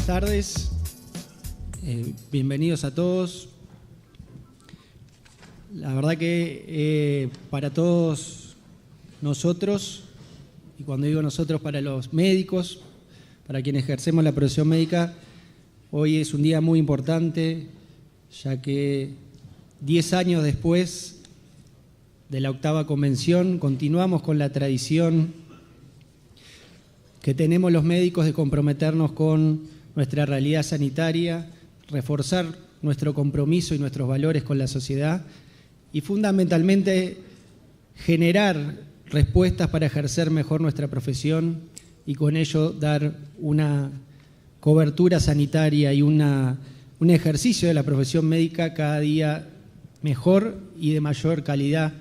tardes, bienvenidos a todos. La verdad que para todos nosotros, y cuando digo nosotros, para los médicos, para quienes ejercemos la profesión médica, hoy es un día muy importante, ya que 10 años después de la 8ª Convención continuamos con la tradición que tenemos los médicos de comprometernos con nuestra realidad sanitaria, reforzar nuestro compromiso y nuestros valores con la sociedad y fundamentalmente generar respuestas para ejercer mejor nuestra profesión y con ello dar una cobertura sanitaria y un ejercicio de la profesión médica cada día mejor y de mayor calidad,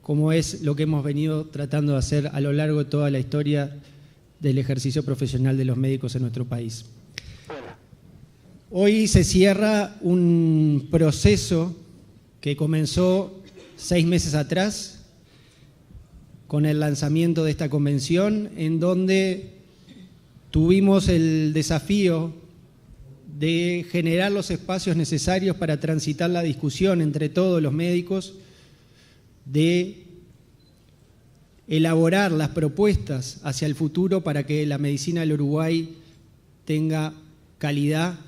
como es lo que hemos venido tratando de hacer a lo largo de toda la historia del ejercicio profesional de los médicos en nuestro país. Hoy se cierra un proceso que comenzó 6 meses atrás con el lanzamiento de esta convención, en donde tuvimos el desafío de generar los espacios necesarios para transitar la discusión entre todos los médicos, de elaborar las propuestas hacia el futuro para que la medicina del Uruguay tenga calidad,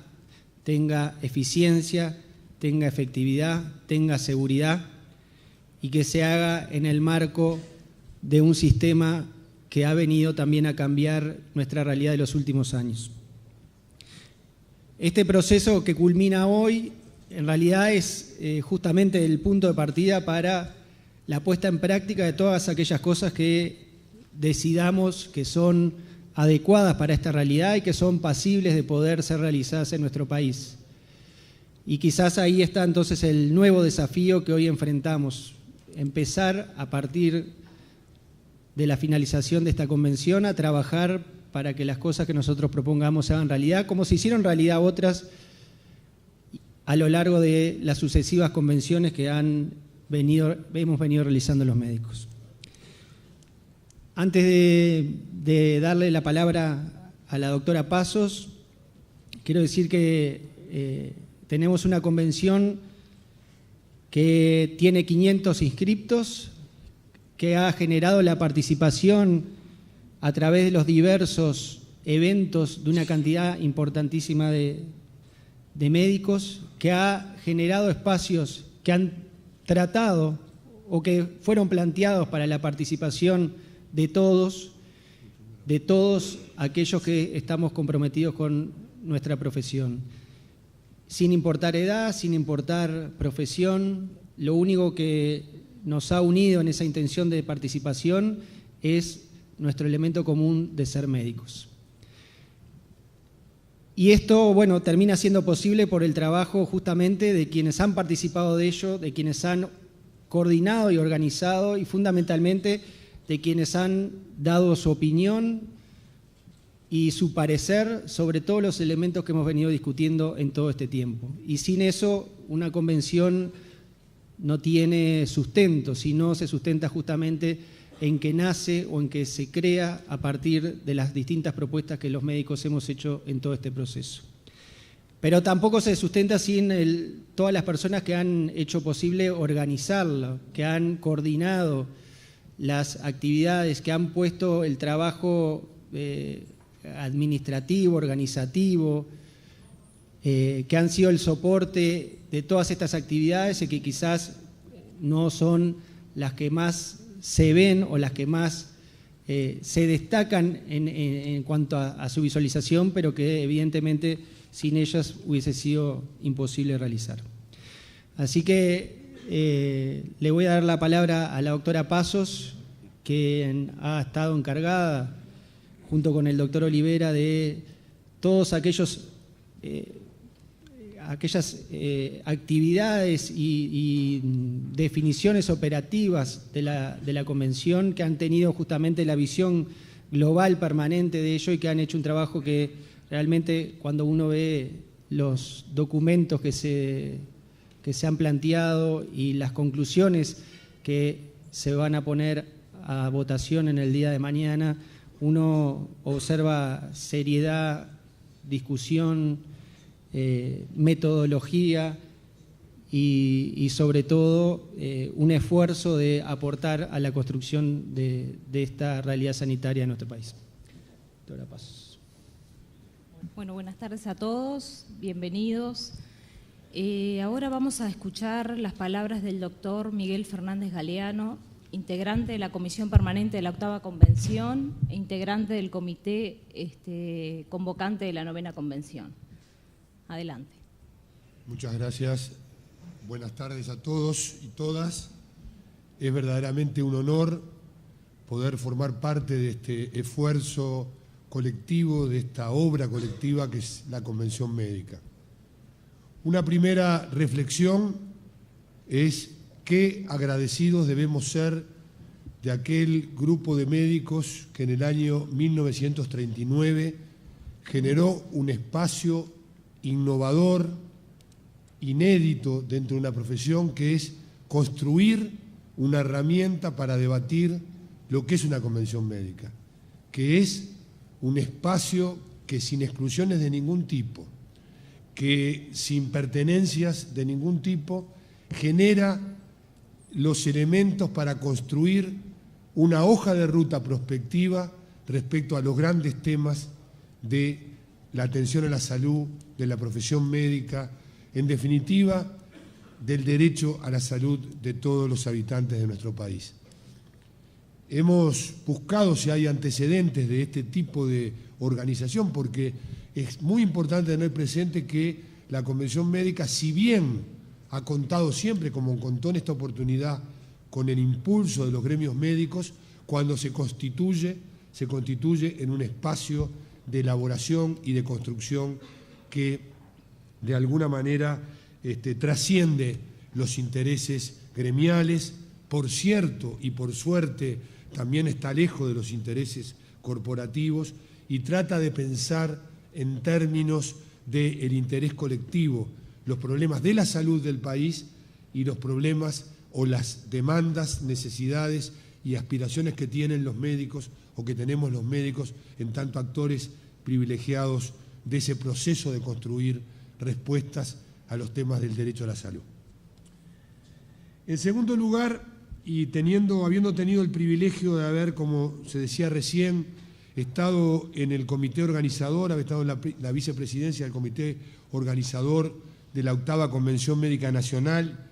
tenga eficiencia, tenga efectividad, tenga seguridad y que se haga en el marco de un sistema que ha venido también a cambiar nuestra realidad de los últimos años. Este proceso que culmina hoy en realidad es justamente el punto de partida para la puesta en práctica de todas aquellas cosas que decidamos que son adecuadas para esta realidad y que son pasibles de poder ser realizadas en nuestro país. Y quizás ahí está entonces el nuevo desafío que hoy enfrentamos, empezar a partir de la finalización de esta convención a trabajar para que las cosas que nosotros propongamos se hagan realidad, como se hicieron realidad otras a lo largo de las sucesivas convenciones que hemos venido realizando los médicos. Antes de darle la palabra a la doctora Pasos, quiero decir que tenemos una convención que tiene 500 inscriptos, que ha generado la participación a través de los diversos eventos de una cantidad importantísima de médicos, que ha generado espacios que han tratado o que fueron planteados para la participación de todos aquellos que estamos comprometidos con nuestra profesión. Sin importar edad, sin importar profesión, lo único que nos ha unido en esa intención de participación es nuestro elemento común de ser médicos. Y esto, bueno, termina siendo posible por el trabajo justamente de quienes han participado de ello, de quienes han coordinado y organizado y fundamentalmente de quienes han dado su opinión y su parecer sobre todos los elementos que hemos venido discutiendo en todo este tiempo. Y sin eso, una convención no tiene sustento, sino se sustenta justamente en que nace o en que se crea a partir de las distintas propuestas que los médicos hemos hecho en todo este proceso. Pero tampoco se sustenta sin todas las personas que han hecho posible organizarlo, que han coordinado las actividades, que han puesto el trabajo administrativo, organizativo, que han sido el soporte de todas estas actividades y que quizás no son las que más se ven o las que más se destacan en cuanto a su visualización, pero que evidentemente sin ellas hubiese sido imposible realizar. Así que le voy a dar la palabra a la doctora Pasos, que ha estado encargada, junto con el doctor Olivera, de todos aquellas actividades y definiciones operativas de la convención, que han tenido justamente la visión global permanente de ello y que han hecho un trabajo que realmente, cuando uno ve los documentos que se han planteado y las conclusiones que se van a poner a votación en el día de mañana, uno observa seriedad discusión, metodología y sobre todo un esfuerzo de aportar a la construcción de esta realidad sanitaria en nuestro país. Ahora paso. Bueno, buenas tardes a todos, bienvenidos. Ahora vamos a escuchar las palabras del doctor Miguel Fernández Galeano, integrante de la Comisión Permanente de la Octava Convención e integrante del Comité convocante de la Novena Convención. Adelante. Muchas gracias. Buenas tardes a todos y todas. Es verdaderamente un honor poder formar parte de este esfuerzo colectivo, de esta obra colectiva que es la Convención Médica. Una primera reflexión es qué agradecidos debemos ser de aquel grupo de médicos que en el año 1939 generó un espacio innovador, inédito dentro de una profesión, que es construir una herramienta para debatir lo que es una convención médica, que es un espacio que sin exclusiones de ningún tipo, que sin pertenencias de ningún tipo, genera los elementos para construir una hoja de ruta prospectiva respecto a los grandes temas de la atención a la salud, de la profesión médica, en definitiva, del derecho a la salud de todos los habitantes de nuestro país. Hemos buscado si hay antecedentes de este tipo de organización, porque es muy importante tener presente que la Convención Médica, si bien ha contado siempre, como contó en esta oportunidad, con el impulso de los gremios médicos, cuando se constituye en un espacio de elaboración y de construcción que de alguna manera trasciende los intereses gremiales, por cierto y por suerte también está lejos de los intereses corporativos y trata de pensar en términos del interés colectivo, los problemas de la salud del país y los problemas o las demandas, necesidades y aspiraciones que tienen los médicos o que tenemos los médicos en tanto actores privilegiados de ese proceso de construir respuestas a los temas del derecho a la salud. En segundo lugar, y habiendo tenido el privilegio de haber, como se decía recién, estado en el comité organizador, haber estado en la vicepresidencia del comité organizador de la Octava Convención Médica Nacional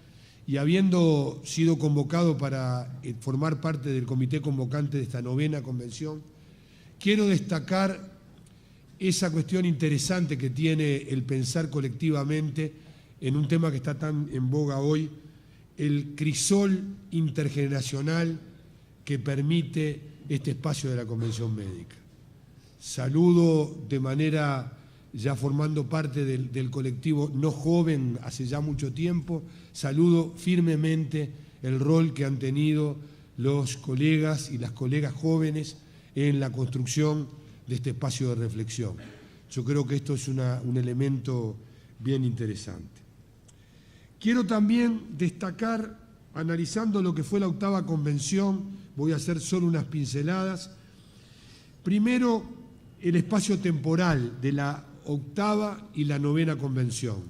y habiendo sido convocado para formar parte del comité convocante de esta novena convención, quiero destacar esa cuestión interesante que tiene el pensar colectivamente en un tema que está tan en boga hoy, el crisol intergeneracional que permite este espacio de la Convención Médica. Saludo de manera, ya formando parte del colectivo no joven hace ya mucho tiempo, saludo firmemente el rol que han tenido los colegas y las colegas jóvenes en la construcción de este espacio de reflexión. Yo creo que esto es un elemento bien interesante. Quiero también destacar, analizando lo que fue la Octava Convención, voy a hacer solo unas pinceladas. Primero, el espacio temporal de la Octava y la Novena Convención.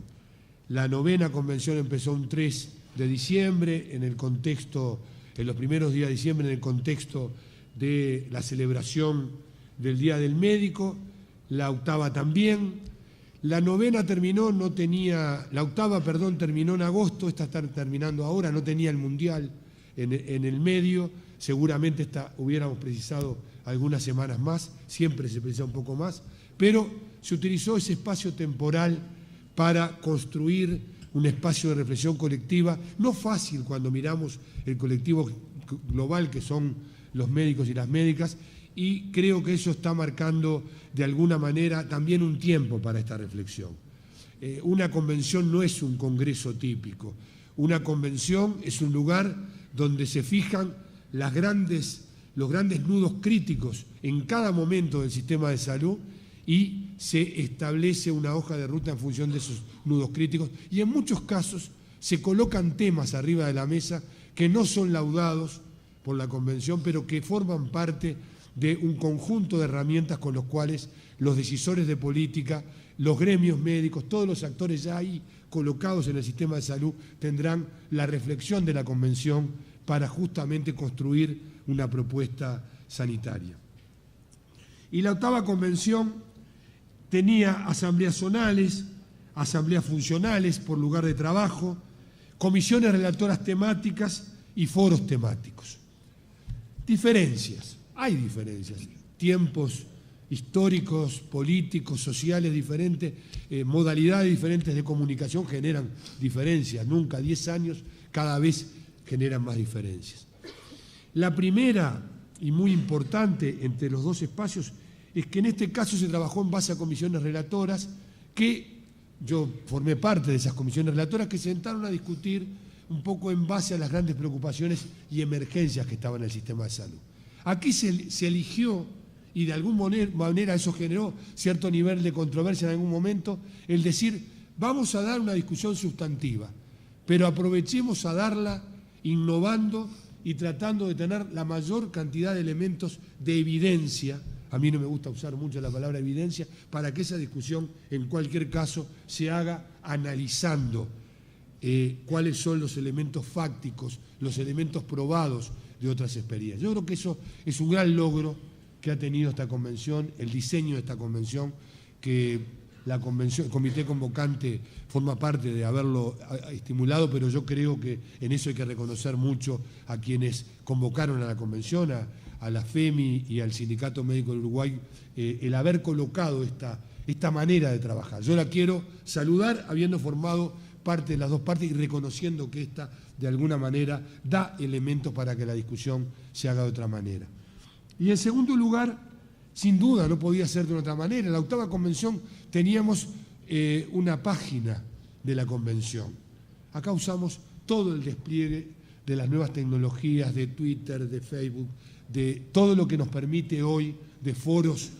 La Novena Convención empezó un 3 de diciembre, en los primeros días de diciembre, en el contexto de la celebración del Día del Médico, la Octava también. La Octava terminó en agosto, esta está terminando ahora, no tenía el Mundial en el medio, seguramente hubiéramos precisado algunas semanas más, siempre se precisa un poco más, pero se utilizó ese espacio temporal para construir un espacio de reflexión colectiva, no fácil cuando miramos el colectivo global que son los médicos y las médicas, y creo que eso está marcando de alguna manera también un tiempo para esta reflexión. Una convención no es un congreso típico, una convención es un lugar donde se fijan los grandes nudos críticos en cada momento del sistema de salud y se establece una hoja de ruta en función de esos nudos críticos y en muchos casos se colocan temas arriba de la mesa que no son laudados por la convención, pero que forman parte de un conjunto de herramientas con los cuales los decisores de política, los gremios médicos, todos los actores ya ahí colocados en el sistema de salud tendrán la reflexión de la Convención para justamente construir una propuesta sanitaria. Y la 8ª Convención tenía asambleas zonales, asambleas funcionales por lugar de trabajo, comisiones relatoras temáticas y foros temáticos. Diferencias, hay diferencias, tiempos históricos, políticos, sociales diferentes, modalidades diferentes de comunicación generan diferencias, nunca 10 años, cada vez generan más diferencias. La primera y muy importante entre los dos espacios es que en este caso se trabajó en base a comisiones relatoras que yo formé parte de esas comisiones relatoras que se sentaron a discutir un poco en base a las grandes preocupaciones y emergencias que estaban en el sistema de salud. Aquí se eligió, y de alguna manera eso generó cierto nivel de controversia en algún momento, el decir, vamos a dar una discusión sustantiva, pero aprovechemos a darla innovando y tratando de tener la mayor cantidad de elementos de evidencia. A mí no me gusta usar mucho la palabra evidencia, para que esa discusión en cualquier caso se haga analizando cuáles son los elementos fácticos, los elementos probados de otras experiencias. Yo creo que eso es un gran logro que ha tenido esta convención, el diseño de esta convención, que la convención, el comité convocante forma parte de haberlo estimulado, pero yo creo que en eso hay que reconocer mucho a quienes convocaron a la convención, a la FEMI y al Sindicato Médico del Uruguay, el haber colocado esta manera de trabajar. Yo la quiero saludar habiendo formado parte de las dos partes y reconociendo que esta, de alguna manera, da elementos para que la discusión se haga de otra manera. Y en segundo lugar, sin duda, no podía ser de otra manera, en la 8ª Convención teníamos una página de la Convención. Acá usamos todo el despliegue de las nuevas tecnologías, de Twitter, de Facebook, de todo lo que nos permite hoy, de foros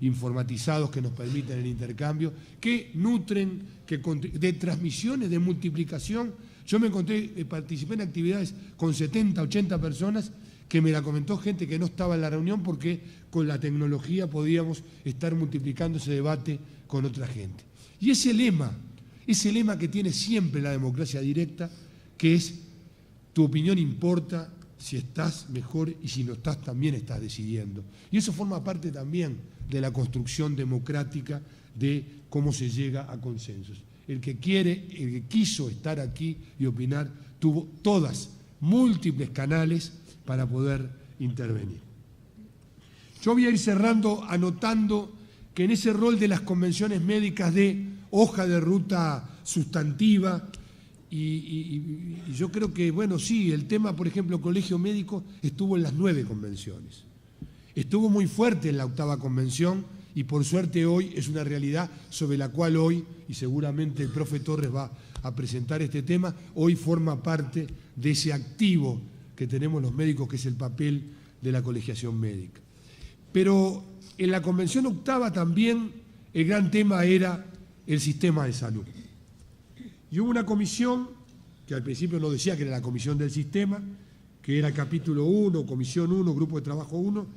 informatizados que nos permiten el intercambio, que nutren, de transmisiones, de multiplicación. Yo me encontré, participé en actividades con 70, 80 personas, que me la comentó gente que no estaba en la reunión porque con la tecnología podíamos estar multiplicando ese debate con otra gente. Y ese lema que tiene siempre la democracia directa, que es tu opinión importa, si estás mejor y si no estás también estás decidiendo. Y eso forma parte también de la construcción democrática de cómo se llega a consensos. El que quiso estar aquí y opinar, tuvo múltiples canales para poder intervenir. Yo voy a ir cerrando anotando que en ese rol de las convenciones médicas de hoja de ruta sustantiva, y yo creo que, bueno, sí, el tema, por ejemplo, colegio médico estuvo en las 9 convenciones. Estuvo muy fuerte en la 8ª Convención y por suerte hoy es una realidad sobre la cual hoy, y seguramente el profe Torres va a presentar este tema, hoy forma parte de ese activo que tenemos los médicos, que es el papel de la colegiación médica. Pero en la Convención 8ª también el gran tema era el sistema de salud. Y hubo una comisión, que al principio no decía que era la comisión del sistema, que era capítulo 1, comisión 1, grupo de trabajo 1,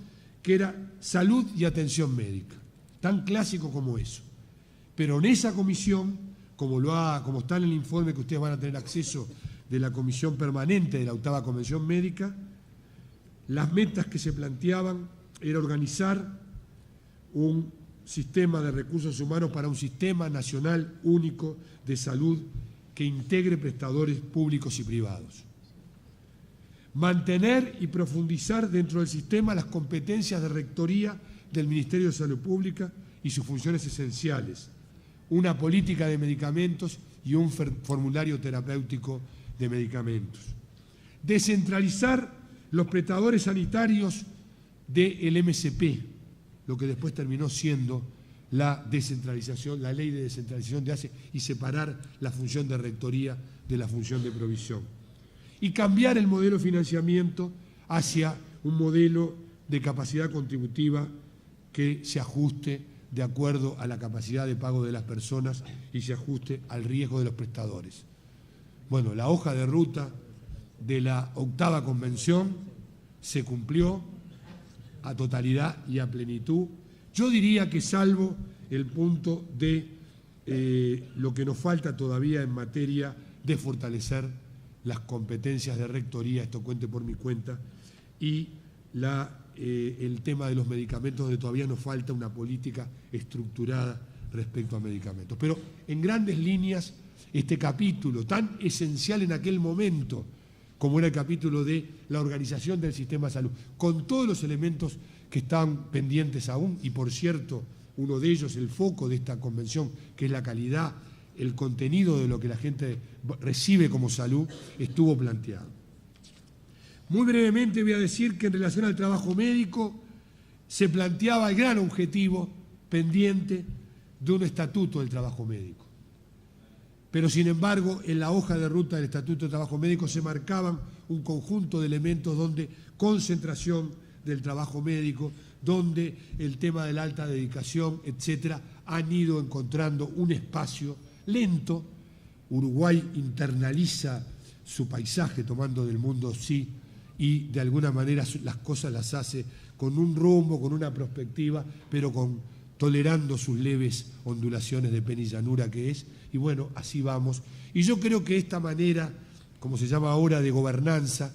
que era salud y atención médica, tan clásico como eso. Pero en esa comisión, como está en el informe que ustedes van a tener acceso de la comisión permanente de la 8ª Convención Médica, las metas que se planteaban era organizar un sistema de recursos humanos para un sistema nacional único de salud que integre prestadores públicos y privados. Mantener y profundizar dentro del sistema las competencias de rectoría del Ministerio de Salud Pública y sus funciones esenciales, una política de medicamentos y un formulario terapéutico de medicamentos. Descentralizar los prestadores sanitarios del MSP, lo que después terminó siendo la descentralización, la ley de descentralización de ACE, y separar la función de rectoría de la función de provisión. Y cambiar el modelo de financiamiento hacia un modelo de capacidad contributiva que se ajuste de acuerdo a la capacidad de pago de las personas y se ajuste al riesgo de los prestadores. Bueno, la hoja de ruta de la 8ª Convención se cumplió, a totalidad y a plenitud. Yo diría que salvo el punto de lo que nos falta todavía en materia de fortalecer las competencias de rectoría, esto cuente por mi cuenta, y el tema de los medicamentos, donde todavía nos falta una política estructurada respecto a medicamentos. Pero en grandes líneas, este capítulo tan esencial en aquel momento, como era el capítulo de la organización del sistema de salud, con todos los elementos que están pendientes aún, y por cierto, uno de ellos, el foco de esta convención, que es la calidad, el contenido de lo que la gente recibe como salud, estuvo planteado. Muy brevemente voy a decir que en relación al trabajo médico se planteaba el gran objetivo pendiente de un estatuto del trabajo médico. Pero sin embargo, en la hoja de ruta del Estatuto de Trabajo Médico se marcaban un conjunto de elementos donde concentración del trabajo médico, donde el tema de la alta dedicación, etcétera, han ido encontrando un espacio lento. Uruguay internaliza su paisaje tomando del mundo sí, y de alguna manera las cosas las hace con un rumbo, con una perspectiva, pero tolerando sus leves ondulaciones de penillanura que es, y bueno, así vamos. Y yo creo que esta manera, como se llama ahora, de gobernanza,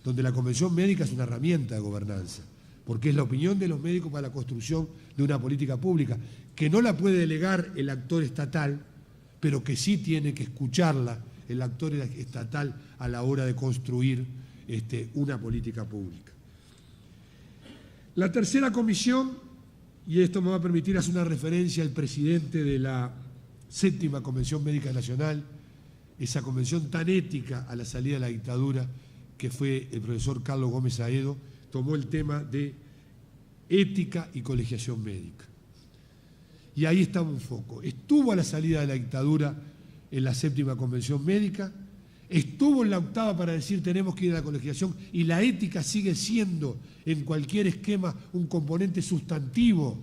donde la Convención Médica es una herramienta de gobernanza, porque es la opinión de los médicos para la construcción de una política pública, que no la puede delegar el actor estatal, pero que sí tiene que escucharla el actor estatal a la hora de construir una política pública. La tercera comisión, y esto me va a permitir hacer una referencia al presidente de la séptima Convención Médica Nacional, esa convención tan ética a la salida de la dictadura, que fue el profesor Carlos Gómez Aedo, tomó el tema de ética y colegiación médica. Y ahí estaba un foco. Estuvo a la salida de la dictadura en la séptima Convención Médica, estuvo en la octava para decir tenemos que ir a la colegiación, y la ética sigue siendo en cualquier esquema un componente sustantivo,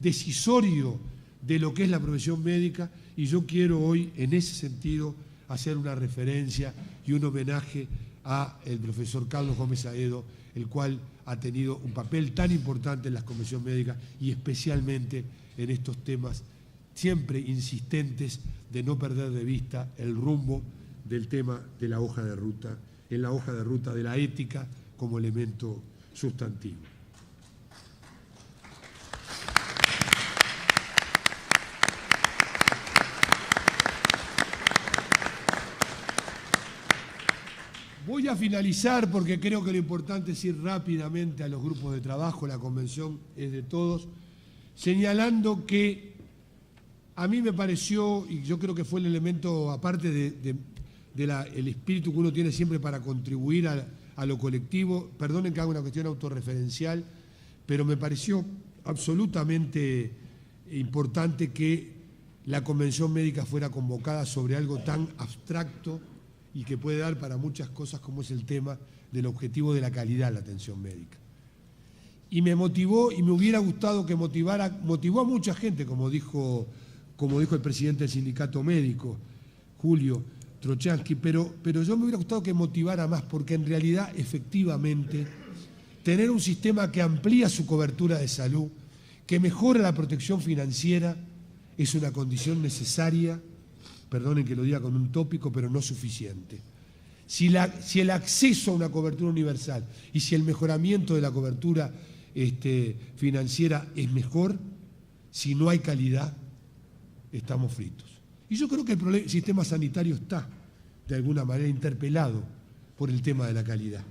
decisorio de lo que es la profesión médica, y yo quiero hoy en ese sentido hacer una referencia y un homenaje al profesor Carlos Gómez Aedo, el cual ha tenido un papel tan importante en la Convención Médica y especialmente en estos temas siempre insistentes de no perder de vista el rumbo del tema de la hoja de ruta, en la hoja de ruta de la ética como elemento sustantivo. Voy a finalizar porque creo que lo importante es ir rápidamente a los grupos de trabajo, la convención es de todos, señalando que a mí me pareció, y yo creo que fue el elemento, aparte del espíritu que uno tiene siempre para contribuir a lo colectivo, perdonen que haga una cuestión autorreferencial, pero me pareció absolutamente importante que la convención médica fuera convocada sobre algo tan abstracto y que puede dar para muchas cosas, como es el tema del objetivo de la calidad de la atención médica. Y me motivó, y me hubiera gustado que motivó a mucha gente, como dijo el presidente del sindicato médico, Julio Trochansky, pero yo me hubiera gustado que motivara más, porque en realidad, efectivamente, tener un sistema que amplía su cobertura de salud, que mejora la protección financiera, es una condición necesaria. Perdonen que lo diga con un tópico, pero no suficiente. Si el acceso a una cobertura universal y si el mejoramiento de la cobertura financiera es mejor, si no hay calidad, estamos fritos. Y yo creo que el sistema sanitario está, de alguna manera, interpelado por el tema de la calidad.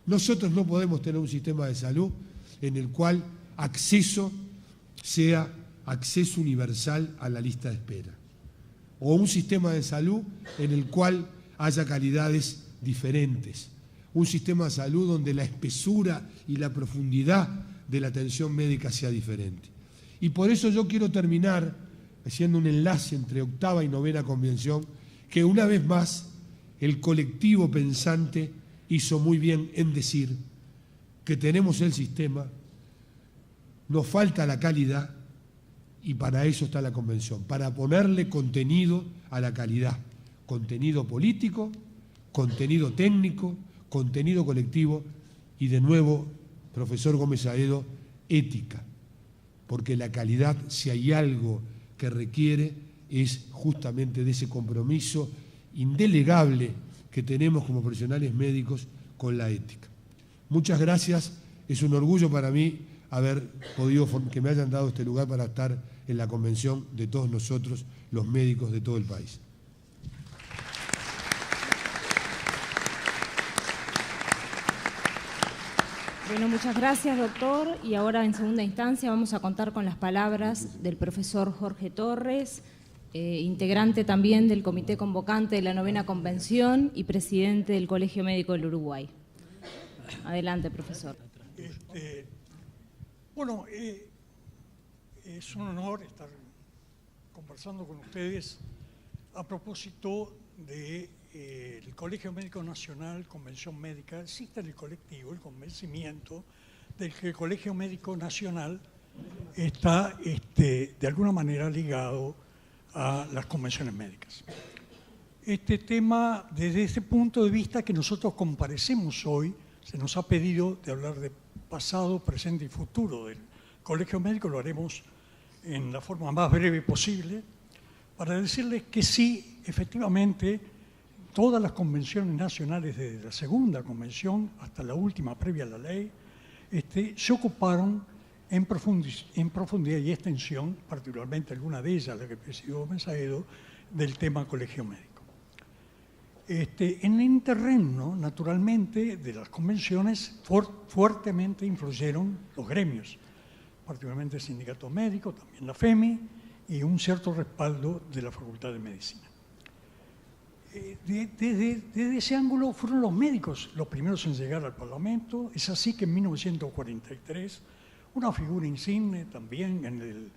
Nosotros no podemos tener un sistema de salud en el cual acceso sea acceso universal a la lista de espera, o un sistema de salud en el cual haya calidades diferentes, un sistema de salud donde la espesura y la profundidad de la atención médica sea diferente. Y por eso yo quiero terminar haciendo un enlace entre octava y novena convención, que una vez más el colectivo pensante hizo muy bien en decir que tenemos el sistema, nos falta la calidad, y para eso está la convención, para ponerle contenido a la calidad, contenido político, contenido técnico, contenido colectivo, y de nuevo, profesor Gómez Aedo, ética, porque la calidad, si hay algo que requiere, es justamente de ese compromiso indelegable que tenemos como profesionales médicos con la ética. Muchas gracias, es un orgullo para mí haber podido, que me hayan dado este lugar para estar en la convención de todos nosotros, los médicos de todo el país. Bueno, muchas gracias, doctor. Y ahora, en segunda instancia, vamos a contar con las palabras del profesor Jorge Torres, integrante también del comité convocante de la 9ª Convención y presidente del Colegio Médico del Uruguay. Adelante, profesor. Bueno, es un honor estar conversando con ustedes a propósito del Colegio Médico Nacional, Convención Médica. Existe en el colectivo el convencimiento de que el Colegio Médico Nacional está de alguna manera ligado a las convenciones médicas. Este tema, desde ese punto de vista que nosotros comparecemos hoy, se nos ha pedido de hablar de pasado, presente y futuro del Colegio Médico, lo haremos en la forma más breve posible, para decirles que sí, efectivamente, todas las convenciones nacionales, desde la segunda convención hasta la última previa a la ley, se ocuparon en profundidad y extensión, particularmente alguna de ellas, la que presidió Gómez Saedo, del tema colegio médico. En el terreno, naturalmente, de las convenciones fuertemente influyeron los gremios, particularmente el sindicato médico, también la FEMI, y un cierto respaldo de la Facultad de Medicina. Desde ese ángulo fueron los médicos los primeros en llegar al Parlamento. Es así que en 1943, una figura insigne también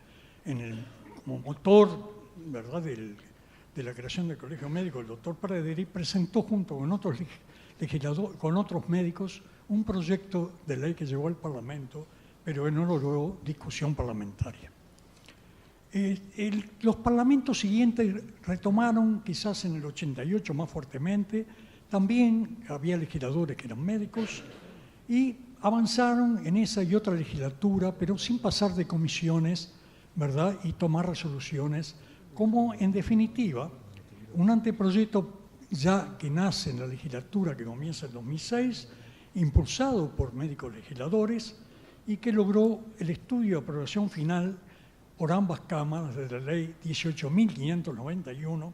como motor, ¿verdad?, de la creación del Colegio Médico, el doctor Praderi, presentó junto con otros legisladores, con otros médicos, un proyecto de ley que llegó al Parlamento, pero que no logró discusión parlamentaria. Los parlamentos siguientes retomaron, quizás en el 88 más fuertemente, también había legisladores que eran médicos y avanzaron en esa y otra legislatura, pero sin pasar de comisiones, ¿verdad?, y tomar resoluciones, como en definitiva un anteproyecto ya que nace en la legislatura que comienza en 2006, impulsado por médicos legisladores y que logró el estudio de aprobación final por ambas cámaras de la ley 18.591,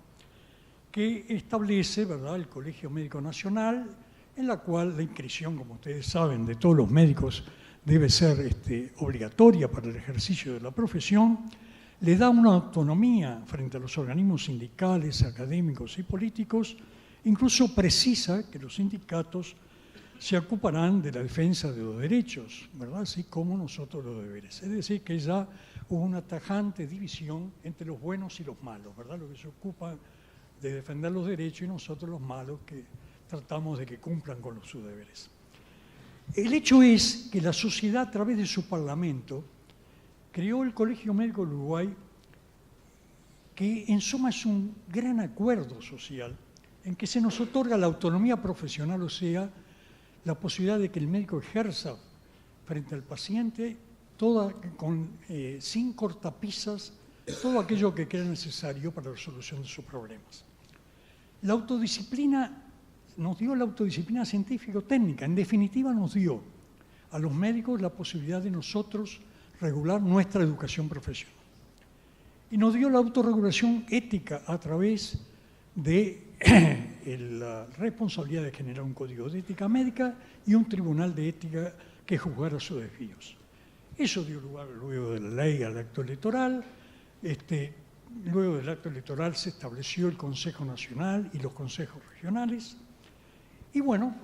que establece, ¿verdad?, el Colegio Médico Nacional, en la cual la inscripción, como ustedes saben, de todos los médicos debe ser obligatoria para el ejercicio de la profesión, le da una autonomía frente a los organismos sindicales, académicos y políticos, incluso precisa que los sindicatos se ocuparán de la defensa de los derechos, ¿verdad?, así como nosotros los deberes. Es decir, que ya hubo una tajante división entre los buenos y los malos, ¿verdad?, los que se ocupan de defender los derechos y nosotros los malos que tratamos de que cumplan con sus deberes. El hecho es que la sociedad, a través de su parlamento, creó el Colegio Médico del Uruguay, que en suma es un gran acuerdo social en que se nos otorga la autonomía profesional, o sea, la posibilidad de que el médico ejerza frente al paciente sin cortapisas todo aquello que crea necesario para la solución de sus problemas. La autodisciplina nos dio la autodisciplina científico-técnica, en definitiva nos dio a los médicos la posibilidad de nosotros regular nuestra educación profesional. Y nos dio la autorregulación ética a través de la responsabilidad de generar un código de ética médica y un tribunal de ética que juzgara sus desvíos. Eso dio lugar luego de la ley al acto electoral. Luego del acto electoral se estableció el Consejo Nacional y los consejos regionales. Y bueno,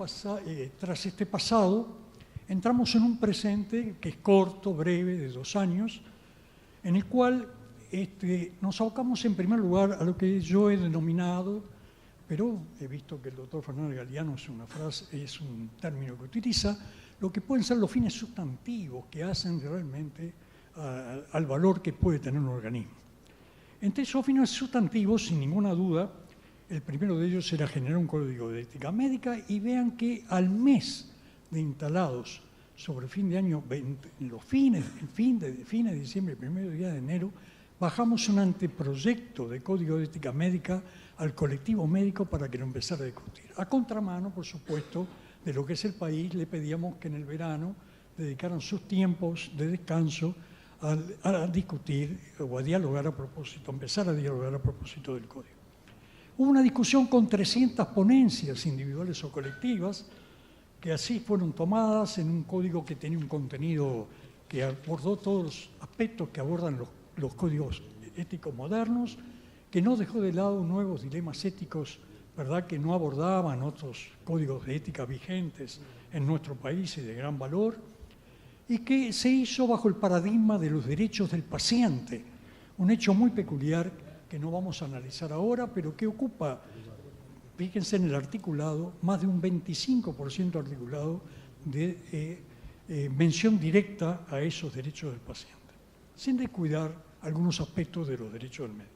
tras este pasado, entramos en un presente que es corto, breve, de 2 años, en el cual nos abocamos en primer lugar a lo que yo he denominado, pero he visto que el doctor Fernández Galeano es un término que utiliza, lo que pueden ser los fines sustantivos que hacen realmente al valor que puede tener un organismo. Entre esos fines sustantivos, sin ninguna duda, el primero de ellos era generar un código de ética médica, y vean que al mes de instalados sobre fin de año, fin de diciembre, primer día de enero, bajamos un anteproyecto de Código de Ética Médica al colectivo médico para que lo empezara a discutir. A contramano, por supuesto, de lo que es el país, le pedíamos que en el verano dedicaran sus tiempos de descanso a discutir o a dialogar a propósito, empezar a dialogar a propósito del código. Hubo una discusión con 300 ponencias individuales o colectivas que así fueron tomadas en un código que tenía un contenido que abordó todos los aspectos que abordan los códigos éticos modernos, que no dejó de lado nuevos dilemas éticos, ¿verdad?, que no abordaban otros códigos de ética vigentes en nuestro país y de gran valor, y que se hizo bajo el paradigma de los derechos del paciente, un hecho muy peculiar que no vamos a analizar ahora, pero que ocupa, fíjense en el articulado, más de un 25% articulado de mención directa a esos derechos del paciente, sin descuidar algunos aspectos de los derechos del médico.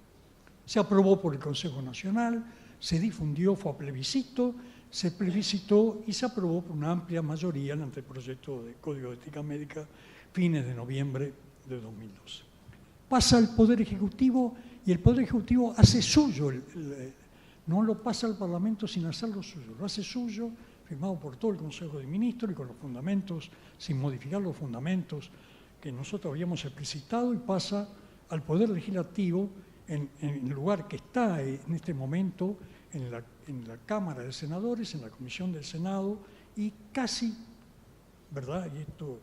Se aprobó por el Consejo Nacional, se difundió, fue a plebiscito, se plebiscitó y se aprobó por una amplia mayoría el anteproyecto de Código de Ética Médica fines de noviembre de 2012. Pasa al Poder Ejecutivo y el Poder Ejecutivo hace suyo, no lo pasa al Parlamento sin hacerlo suyo, lo hace suyo, firmado por todo el Consejo de Ministros y con los fundamentos, sin modificar los fundamentos que nosotros habíamos explicitado, y pasa al Poder Legislativo en el lugar que está en este momento en la Cámara de Senadores, en la Comisión del Senado, y casi, ¿verdad?, y esto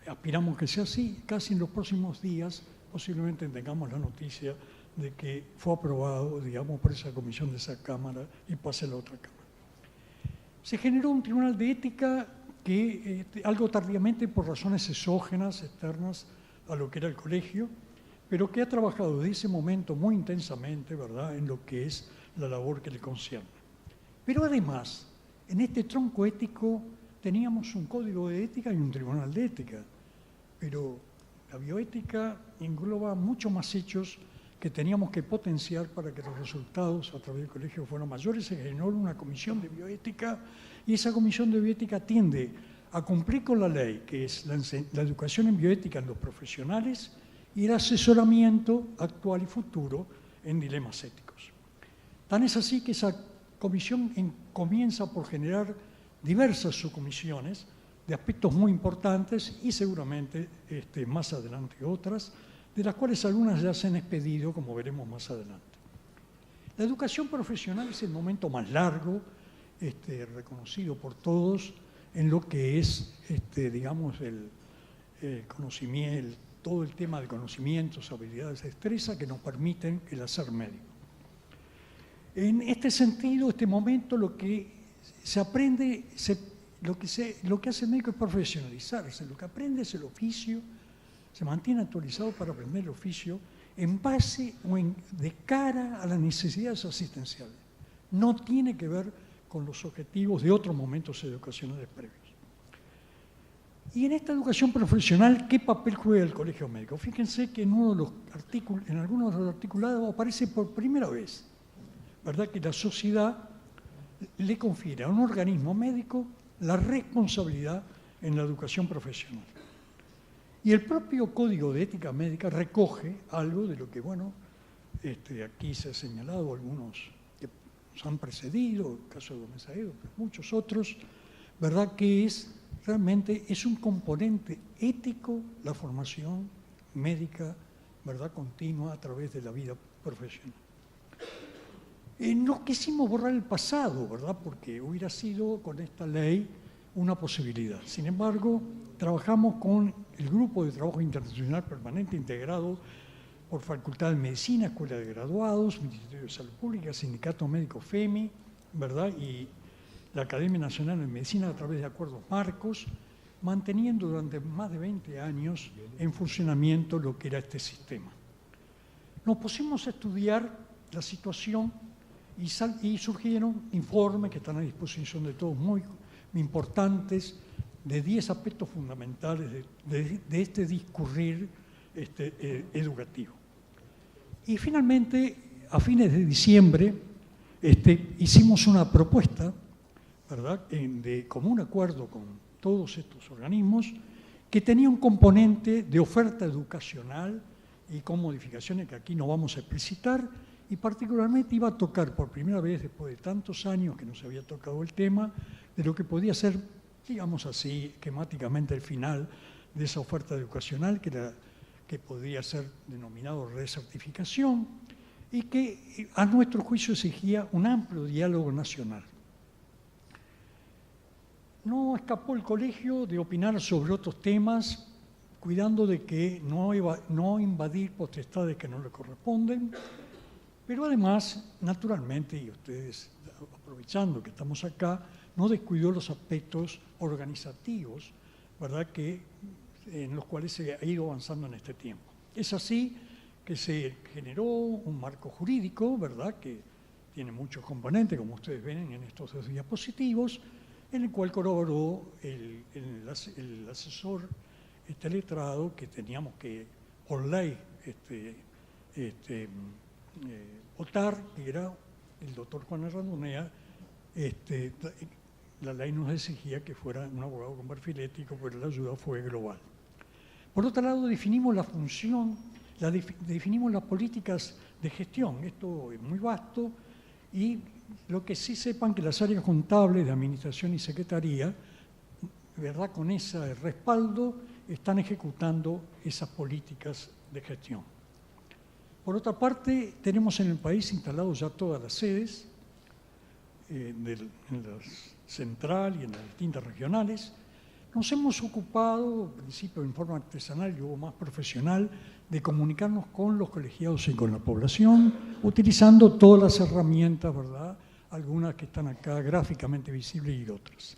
aspiramos que sea así, casi en los próximos días posiblemente tengamos la noticia de que fue aprobado, digamos, por esa comisión de esa Cámara y pase a la otra Cámara. Se generó un tribunal de ética que, algo tardíamente por razones exógenas, externas a lo que era el colegio, pero que ha trabajado desde ese momento muy intensamente, ¿verdad?, en lo que es la labor que le concierne. Pero además, en este tronco ético teníamos un código de ética y un tribunal de ética, pero la bioética engloba muchos más hechos que teníamos que potenciar para que los resultados a través del colegio fueran mayores. Se generó una comisión de bioética y esa comisión de bioética tiende a cumplir con la ley, que es la educación en bioética en los profesionales y el asesoramiento actual y futuro en dilemas éticos. Tan es así que esa comisión comienza por generar diversas subcomisiones de aspectos muy importantes y seguramente más adelante otras, de las cuales algunas ya se han expedido, como veremos más adelante. La educación profesional es el momento más largo, reconocido por todos, en lo que es, digamos, el conocimiento, todo el tema de conocimientos, habilidades, destreza que nos permiten el hacer médico. En este sentido, este momento, lo que se aprende, lo que hace el médico es profesionalizarse, lo que aprende es el oficio, se mantiene actualizado para aprender el oficio en base o de cara a las necesidades asistenciales. No tiene que ver con los objetivos de otros momentos educacionales previos. Y en esta educación profesional, ¿qué papel juega el colegio médico? Fíjense que en algunos de los articulados aparece por primera vez, ¿verdad?, que la sociedad le confiere a un organismo médico la responsabilidad en la educación profesional. Y el propio Código de Ética Médica recoge algo de lo que, bueno, aquí se ha señalado algunos que nos han precedido, el caso de Gómez Aedo, pero muchos otros, ¿verdad?, que realmente es un componente ético la formación médica, ¿verdad?, continua a través de la vida profesional. No quisimos borrar el pasado, ¿verdad?, porque hubiera sido con esta ley una posibilidad. Sin embargo, trabajamos con el Grupo de Trabajo Internacional Permanente integrado por Facultad de Medicina, Escuela de Graduados, Ministerio de Salud Pública, Sindicato Médico FEMI, ¿verdad?, y la Academia Nacional de Medicina a través de acuerdos marcos, manteniendo durante más de 20 años en funcionamiento lo que era este sistema. Nos pusimos a estudiar la situación y surgieron informes que están a disposición de todos, muy importantes, de 10 aspectos fundamentales de este discurrir educativo. Y finalmente, a fines de diciembre, hicimos una propuesta, ¿verdad?, de común acuerdo con todos estos organismos, que tenía un componente de oferta educacional y con modificaciones que aquí no vamos a explicitar, y particularmente iba a tocar por primera vez, después de tantos años que no se había tocado el tema, de lo que podía ser, digamos así, esquemáticamente el final de esa oferta educacional, que podría ser denominado recertificación, y que a nuestro juicio exigía un amplio diálogo nacional. No escapó el colegio de opinar sobre otros temas, cuidando de que no invadir potestades que no le corresponden, pero además, naturalmente, y ustedes aprovechando que estamos acá, no descuidó los aspectos organizativos, ¿verdad?, en los cuales se ha ido avanzando en este tiempo. Es así que se generó un marco jurídico, ¿verdad?, que tiene muchos componentes, como ustedes ven en estos dos diapositivos, en el cual colaboró el asesor letrado que teníamos que, por ley, votar, que era el doctor Juan Herrandunea. La ley nos exigía que fuera un abogado con perfil ético, pero la ayuda fue global. Por otro lado, definimos la función, definimos las políticas de gestión. Esto es muy vasto, y lo que sí sepan que las áreas contables de administración y secretaría, ¿verdad?, con ese respaldo, están ejecutando esas políticas de gestión. Por otra parte, tenemos en el país instalados ya todas las sedes, en la central y en las distintas regionales. Nos hemos ocupado, al principio en forma artesanal y luego más profesional, de comunicarnos con los colegiados y con la población, utilizando todas las herramientas, ¿verdad?, algunas que están acá gráficamente visibles y otras.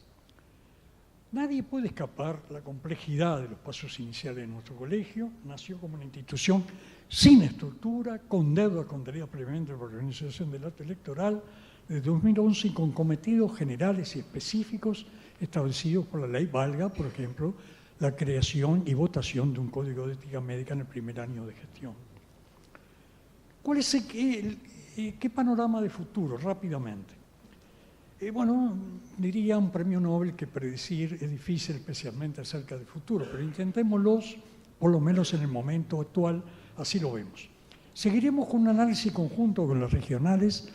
Nadie puede escapar la complejidad de los pasos iniciales de nuestro colegio. Nació como una institución sin estructura, con deuda contraída previamente por la organización del acto electoral de 2011 y con cometidos generales y específicos establecidos por la ley, valga, por ejemplo, la creación y votación de un código de ética médica en el primer año de gestión. ¿Cuál es qué panorama de futuro? Rápidamente. Bueno, diría un premio Nobel que predecir es difícil, especialmente acerca del futuro, pero intentémoslos, por lo menos en el momento actual, así lo vemos. Seguiremos con un análisis conjunto con las regionales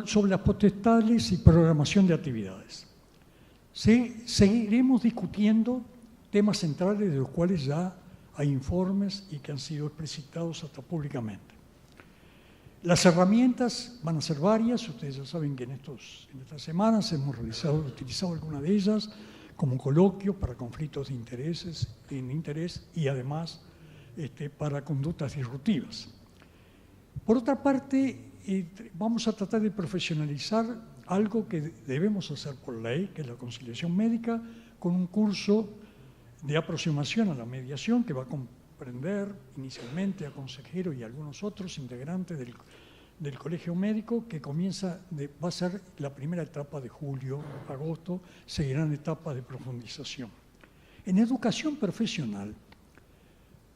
sobre las potestades y programación de actividades. Seguiremos discutiendo temas centrales de los cuales ya hay informes y que han sido explicitados hasta públicamente. Las herramientas van a ser varias. Ustedes ya saben que en estas semanas hemos utilizado algunas de ellas como coloquio para conflictos de interés y además para conductas disruptivas. Por otra parte, vamos a tratar de profesionalizar algo que debemos hacer por ley, que es la conciliación médica, con un curso de aproximación a la mediación que va a comprender inicialmente a consejero y a algunos otros integrantes del colegio médico, que va a ser la primera etapa de julio, agosto, seguirán etapas de profundización. En educación profesional,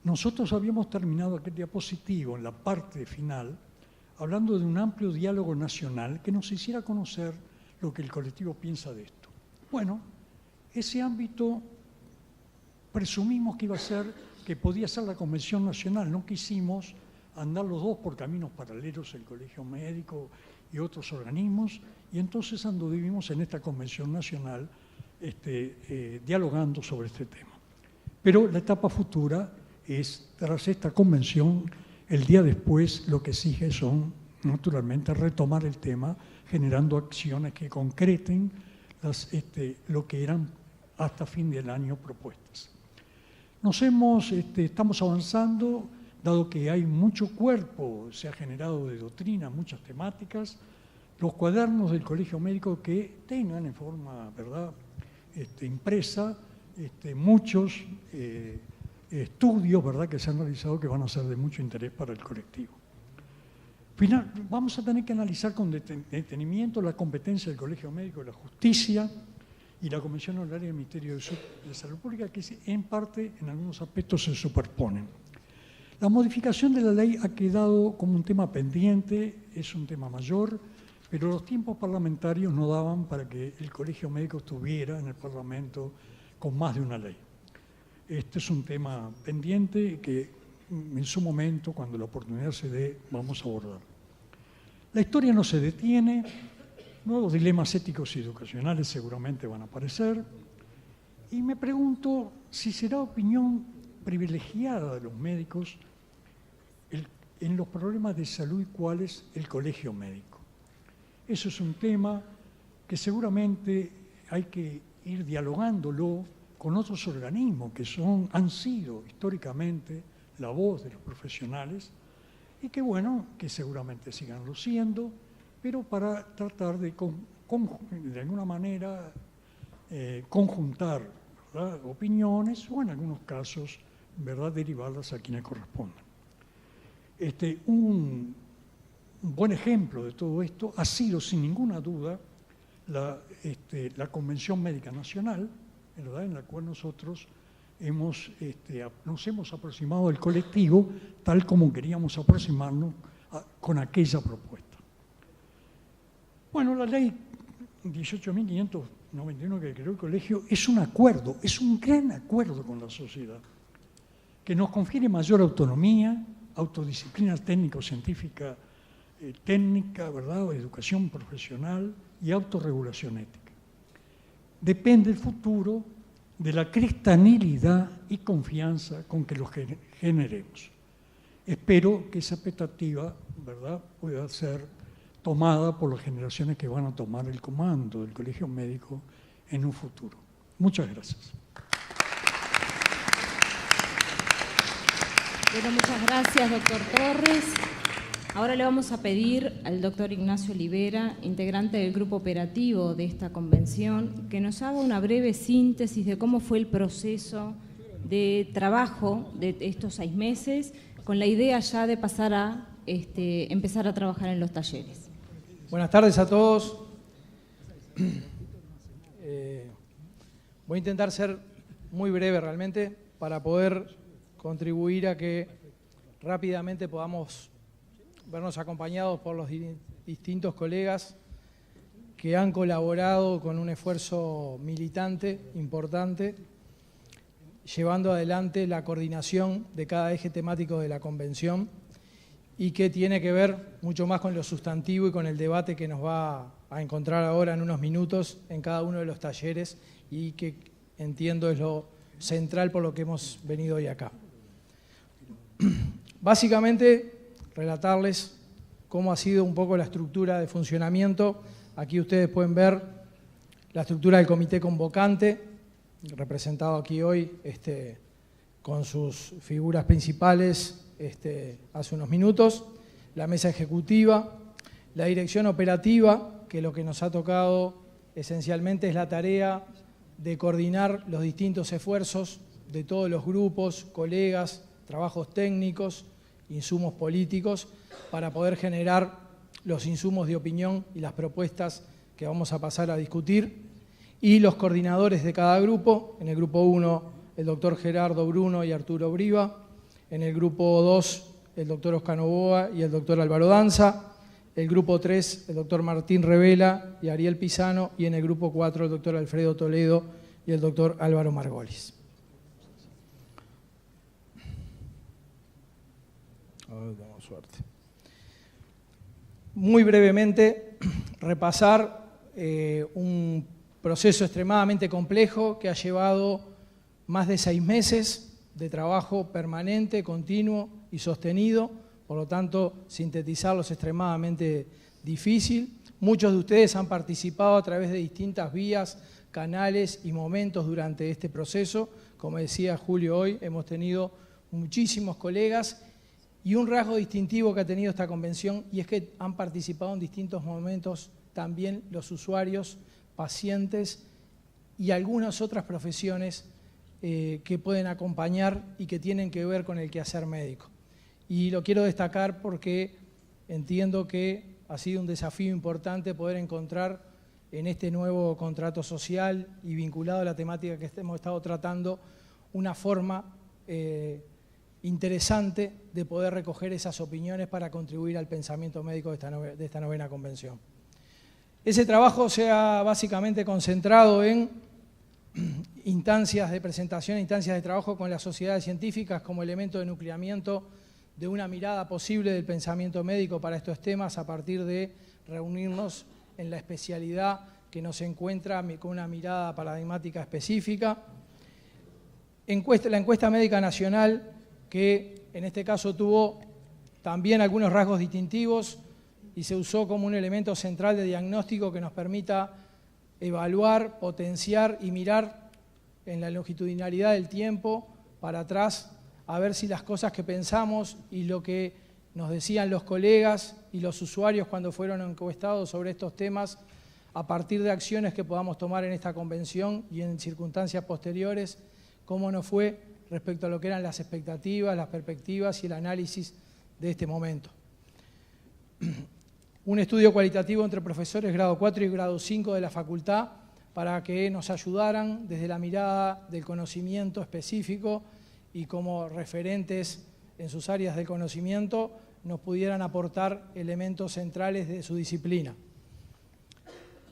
nosotros habíamos terminado aquel diapositivo en la parte final, hablando de un amplio diálogo nacional que nos hiciera conocer lo que el colectivo piensa de esto. Bueno, ese ámbito presumimos que podía ser la Convención Nacional. No quisimos andar los dos por caminos paralelos, el Colegio Médico y otros organismos, y entonces anduvimos en esta Convención Nacional dialogando sobre este tema. Pero la etapa futura es, tras esta convención, el día después lo que exige son, naturalmente, retomar el tema, generando acciones que concreten lo que eran hasta fin del año propuestas. Estamos avanzando, dado que hay mucho cuerpo, se ha generado de doctrina, muchas temáticas, los cuadernos del Colegio Médico que tengan en forma, ¿verdad?, impresa, muchos estudios, ¿verdad?, que se han realizado que van a ser de mucho interés para el colectivo. Vamos a tener que analizar con detenimiento la competencia del Colegio Médico de la Justicia y la Convención Honoraria del Ministerio de Salud Pública, que en parte, en algunos aspectos, se superponen. La modificación de la ley ha quedado como un tema pendiente, es un tema mayor, pero los tiempos parlamentarios no daban para que el Colegio Médico estuviera en el Parlamento con más de una ley. Este es un tema pendiente que en su momento, cuando la oportunidad se dé, vamos a abordar. La historia no se detiene, nuevos dilemas éticos y educacionales seguramente van a aparecer, y me pregunto si será opinión privilegiada de los médicos en los problemas de salud y cuál es el colegio médico. Eso es un tema que seguramente hay que ir dialogándolo con otros organismos que han sido históricamente la voz de los profesionales y que, bueno, que seguramente sigan lo siendo, pero para tratar de alguna manera conjuntar, ¿verdad?, opiniones o en algunos casos, ¿verdad?, derivarlas a quienes correspondan. Un buen ejemplo de todo esto ha sido, sin ninguna duda, la Convención Médica Nacional, ¿verdad?, en la cual nosotros nos hemos aproximado al colectivo tal como queríamos aproximarnos con aquella propuesta. Bueno, la ley 18.591 que creó el colegio es un acuerdo, es un gran acuerdo con la sociedad, que nos confiere mayor autonomía, autodisciplina técnico-científica, técnica, ¿verdad?, educación profesional y autorregulación ética. Depende el futuro de la cristianidad y confianza con que lo generemos. Espero que esa expectativa, ¿verdad?, pueda ser tomada por las generaciones que van a tomar el comando del Colegio Médico en un futuro. Muchas gracias. Bueno, muchas gracias, doctor Torres. Ahora le vamos a pedir al doctor Ignacio Olivera, integrante del grupo operativo de esta convención, que nos haga una breve síntesis de cómo fue el proceso de trabajo de estos 6 meses, con la idea ya de pasar a empezar a trabajar en los talleres. Buenas tardes a todos. Voy a intentar ser muy breve realmente para poder contribuir a que rápidamente podamos vernos acompañados por los distintos colegas que han colaborado con un esfuerzo militante importante, llevando adelante la coordinación de cada eje temático de la convención y que tiene que ver mucho más con lo sustantivo y con el debate que nos va a encontrar ahora en unos minutos en cada uno de los talleres y que entiendo es lo central por lo que hemos venido hoy acá. Básicamente, relatarles cómo ha sido un poco la estructura de funcionamiento. Aquí ustedes pueden ver la estructura del comité convocante, representado aquí hoy con sus figuras principales hace unos minutos, la mesa ejecutiva, la dirección operativa, que lo que nos ha tocado esencialmente es la tarea de coordinar los distintos esfuerzos de todos los grupos, colegas, trabajos técnicos, insumos políticos, para poder generar los insumos de opinión y las propuestas que vamos a pasar a discutir, y los coordinadores de cada grupo. En el grupo 1, el doctor Gerardo Bruno y Arturo Briva; en el grupo 2, el doctor Oscar Novoa y el doctor Álvaro Danza; el grupo 3, el doctor Martín Revela y Ariel Pisano; y en el grupo 4, el doctor Alfredo Toledo y el doctor Álvaro Margolis. Tenemos suerte. Muy brevemente, repasar un proceso extremadamente complejo que ha llevado más de 6 meses de trabajo permanente, continuo y sostenido, por lo tanto, sintetizarlo es extremadamente difícil. Muchos de ustedes han participado a través de distintas vías, canales y momentos durante este proceso. Como decía Julio hoy, hemos tenido muchísimos colegas. Y un rasgo distintivo que ha tenido esta convención, y es que han participado en distintos momentos también los usuarios, pacientes y algunas otras profesiones que pueden acompañar y que tienen que ver con el quehacer médico. Y lo quiero destacar porque entiendo que ha sido un desafío importante poder encontrar en este nuevo contrato social y vinculado a la temática que hemos estado tratando una forma interesante de poder recoger esas opiniones para contribuir al pensamiento médico de esta novena convención. Ese trabajo se ha básicamente concentrado en instancias de presentación, instancias de trabajo con las sociedades científicas como elemento de nucleamiento de una mirada posible del pensamiento médico para estos temas a partir de reunirnos en la especialidad que nos encuentra con una mirada paradigmática específica. La encuesta médica nacional, que en este caso tuvo también algunos rasgos distintivos y se usó como un elemento central de diagnóstico que nos permita evaluar, potenciar y mirar en la longitudinalidad del tiempo para atrás a ver si las cosas que pensamos y lo que nos decían los colegas y los usuarios cuando fueron encuestados sobre estos temas, a partir de acciones que podamos tomar en esta convención y en circunstancias posteriores, cómo nos fue respecto a lo que eran las expectativas, las perspectivas y el análisis de este momento. Un estudio cualitativo entre profesores grado 4 y grado 5 de la facultad para que nos ayudaran desde la mirada del conocimiento específico y como referentes en sus áreas del conocimiento nos pudieran aportar elementos centrales de su disciplina.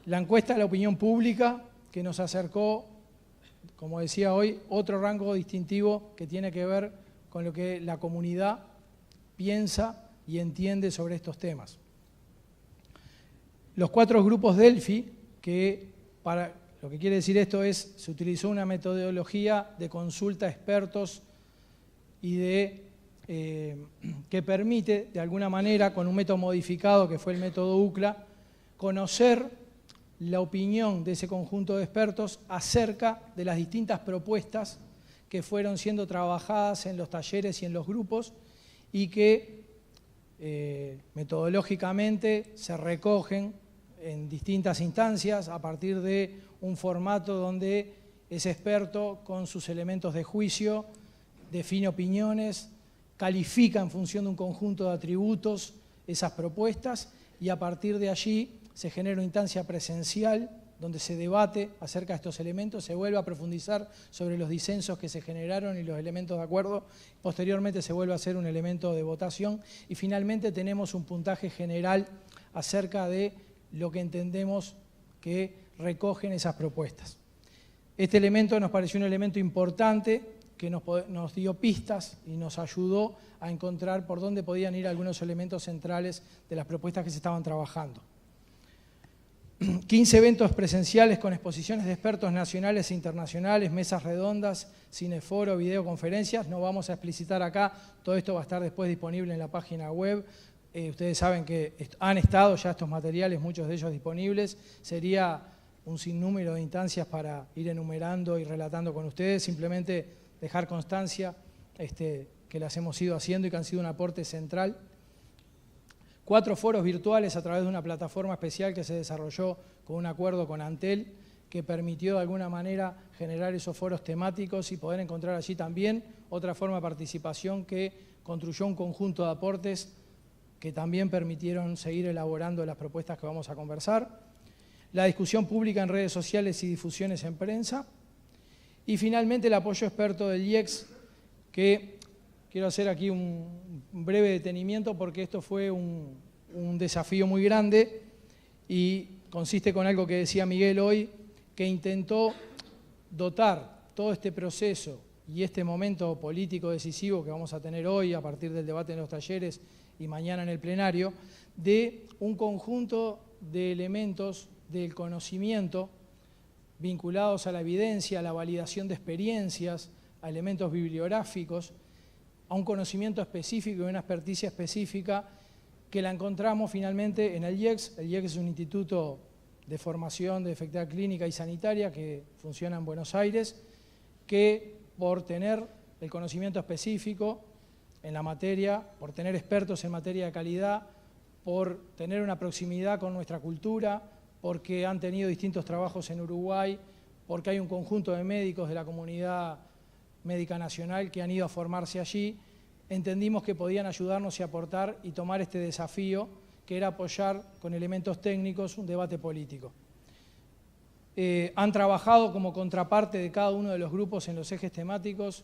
La encuesta de la opinión pública que nos acercó, como decía hoy, otro rango distintivo que tiene que ver con lo que la comunidad piensa y entiende sobre estos temas. Los 4 grupos Delphi, que lo que quiere decir esto es, se utilizó una metodología de consulta a expertos y que permite, de alguna manera, con un método modificado que fue el método UCLA, conocer la opinión de ese conjunto de expertos acerca de las distintas propuestas que fueron siendo trabajadas en los talleres y en los grupos y que metodológicamente se recogen en distintas instancias a partir de un formato donde ese experto, con sus elementos de juicio, define opiniones, califica en función de un conjunto de atributos esas propuestas y a partir de allí se genera una instancia presencial donde se debate acerca de estos elementos, se vuelve a profundizar sobre los disensos que se generaron y los elementos de acuerdo, posteriormente se vuelve a hacer un elemento de votación y finalmente tenemos un puntaje general acerca de lo que entendemos que recogen esas propuestas. Este elemento nos pareció un elemento importante que nos dio pistas y nos ayudó a encontrar por dónde podían ir algunos elementos centrales de las propuestas que se estaban trabajando. 15 eventos presenciales con exposiciones de expertos nacionales e internacionales, mesas redondas, cineforo, videoconferencias. No vamos a explicitar acá, todo esto va a estar después disponible en la página web. Ustedes saben que han estado ya estos materiales, muchos de ellos disponibles. Sería un sinnúmero de instancias para ir enumerando y relatando con ustedes. Simplemente dejar constancia que las hemos ido haciendo y que han sido un aporte central. 4 foros virtuales a través de una plataforma especial que se desarrolló con un acuerdo con Antel, que permitió de alguna manera generar esos foros temáticos y poder encontrar allí también otra forma de participación que construyó un conjunto de aportes que también permitieron seguir elaborando las propuestas que vamos a conversar. La discusión pública en redes sociales y difusiones en prensa. Y finalmente el apoyo experto del IEX, que quiero hacer aquí un breve detenimiento porque esto fue un desafío muy grande y consiste con algo que decía Miguel hoy, que intentó dotar todo este proceso y este momento político decisivo que vamos a tener hoy a partir del debate en los talleres y mañana en el plenario, de un conjunto de elementos del conocimiento vinculados a la evidencia, a la validación de experiencias, a elementos bibliográficos, a un conocimiento específico y una experticia específica que la encontramos finalmente en el IEX. El IEX es un instituto de formación de efectividad clínica y sanitaria que funciona en Buenos Aires, que por tener el conocimiento específico en la materia, por tener expertos en materia de calidad, por tener una proximidad con nuestra cultura, porque han tenido distintos trabajos en Uruguay, porque hay un conjunto de médicos de la comunidad médica nacional que han ido a formarse allí, entendimos que podían ayudarnos y aportar y tomar este desafío, que era apoyar con elementos técnicos un debate político. Han trabajado como contraparte de cada uno de los grupos en los ejes temáticos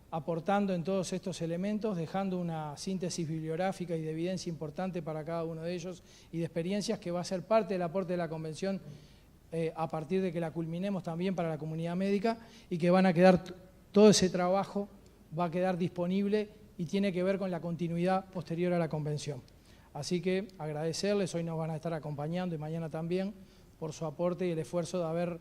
aportando en todos estos elementos, dejando una síntesis bibliográfica y de evidencia importante para cada uno de ellos y de experiencias que va a ser parte del aporte de la convención a partir de que la culminemos también para la comunidad médica, y que van a quedar, todo ese trabajo va a quedar disponible y tiene que ver con la continuidad posterior a la convención. Así que agradecerles, hoy nos van a estar acompañando y mañana también, por su aporte y el esfuerzo de haber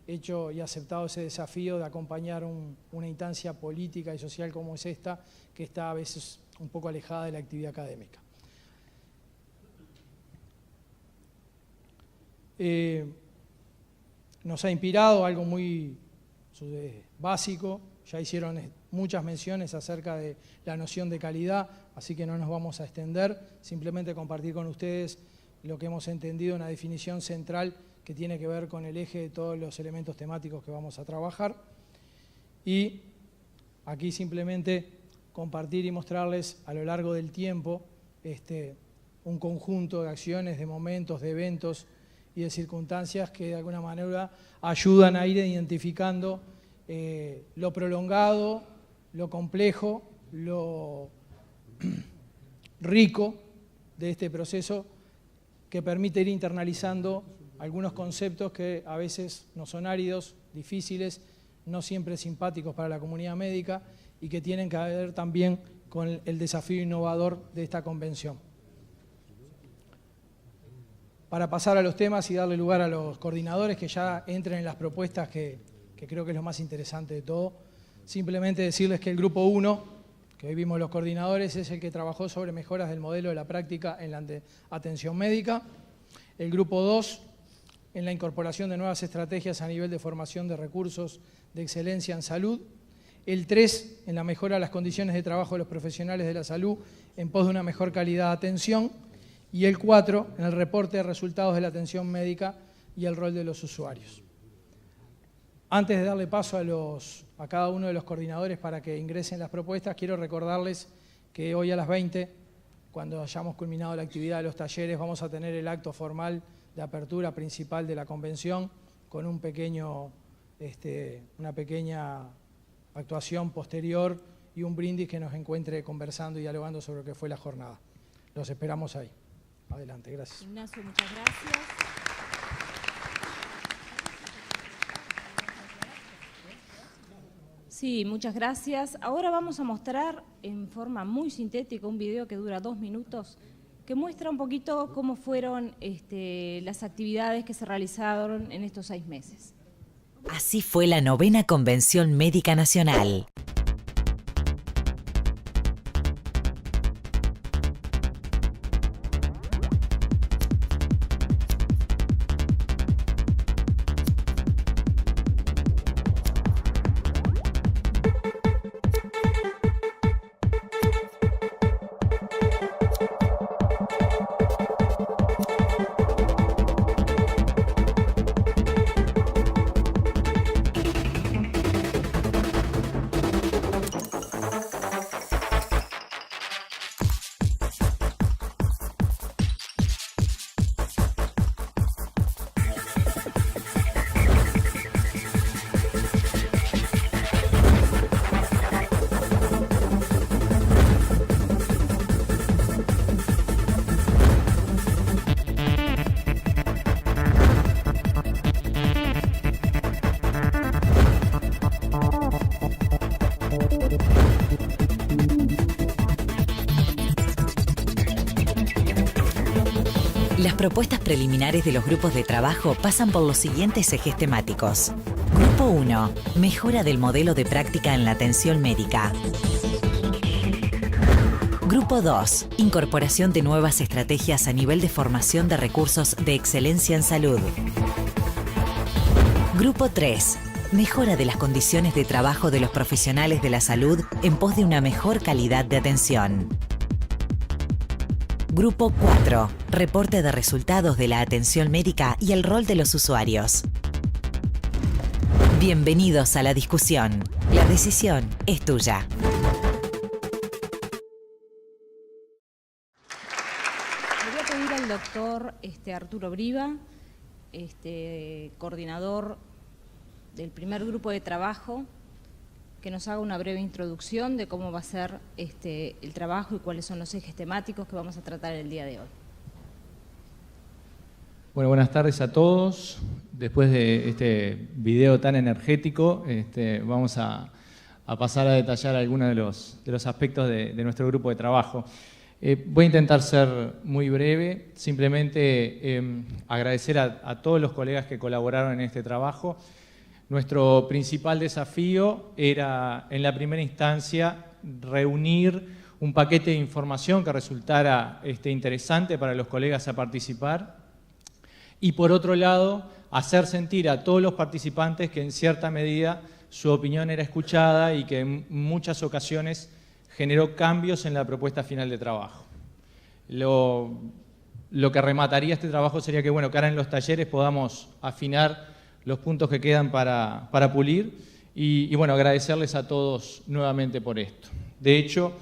hecho y aceptado ese desafío de acompañar una instancia política y social como es esta, que está a veces un poco alejada de la actividad académica. Nos ha inspirado algo muy básico, ya hicieron muchas menciones acerca de la noción de calidad, así que no nos vamos a extender, simplemente compartir con ustedes lo que hemos entendido, una definición central que tiene que ver con el eje de todos los elementos temáticos que vamos a trabajar. Y aquí simplemente compartir y mostrarles a lo largo del tiempo un conjunto de acciones, de momentos, de eventos y de circunstancias que de alguna manera ayudan a ir identificando lo prolongado, lo complejo, lo rico de este proceso que permite ir internalizando algunos conceptos que a veces nos son áridos, difíciles, no siempre simpáticos para la comunidad médica y que tienen que ver también con el desafío innovador de esta convención. Para pasar a los temas y darle lugar a los coordinadores que ya entren en las propuestas que creo que es lo más interesante de todo, simplemente decirles que el grupo 1, que hoy vimos los coordinadores, es el que trabajó sobre mejoras del modelo de la práctica en la atención médica. El grupo 2, en la incorporación de nuevas estrategias a nivel de formación de recursos de excelencia en salud. El 3, en la mejora de las condiciones de trabajo de los profesionales de la salud en pos de una mejor calidad de atención. Y el 4, en el reporte de resultados de la atención médica y el rol de los usuarios. Antes de darle paso a cada uno de los coordinadores para que ingresen las propuestas, quiero recordarles que hoy a las 20, cuando hayamos culminado la actividad de los talleres, vamos a tener el acto formal de apertura principal de la convención con una pequeña actuación posterior y un brindis que nos encuentre conversando y dialogando sobre lo que fue la jornada. Los esperamos ahí. Adelante, gracias. Ignacio, muchas gracias. Sí, muchas gracias. Ahora vamos a mostrar en forma muy sintética un video que dura 2 minutos, que muestra un poquito cómo fueron las actividades que se realizaron en estos 6 meses. Así fue la 9ª Convención Médica Nacional. Las propuestas preliminares de los grupos de trabajo pasan por los siguientes ejes temáticos. Grupo 1. Mejora del modelo de práctica en la atención médica. Grupo 2. Incorporación de nuevas estrategias a nivel de formación de recursos de excelencia en salud. Grupo 3. Mejora de las condiciones de trabajo de los profesionales de la salud en pos de una mejor calidad de atención. Grupo 4. Reporte de resultados de la atención médica y el rol de los usuarios. Bienvenidos a la discusión. La decisión es tuya. Le voy a pedir al doctor Arturo Briva, coordinador del primer grupo de trabajo, que nos haga una breve introducción de cómo va a ser el trabajo y cuáles son los ejes temáticos que vamos a tratar el día de hoy. Bueno, buenas tardes a todos. Después de este video tan energético, vamos a pasar a detallar algunos de los aspectos de nuestro grupo de trabajo. Voy a intentar ser muy breve, simplemente agradecer a todos los colegas que colaboraron en este trabajo. Nuestro principal desafío era, en la primera instancia, reunir un paquete de información que resultara interesante para los colegas a participar y, por otro lado, hacer sentir a todos los participantes que, en cierta medida, su opinión era escuchada y que en muchas ocasiones generó cambios en la propuesta final de trabajo. Lo que remataría este trabajo sería que, bueno, que ahora en los talleres podamos afinar los puntos que quedan para pulir y, bueno, agradecerles a todos nuevamente por esto. De hecho,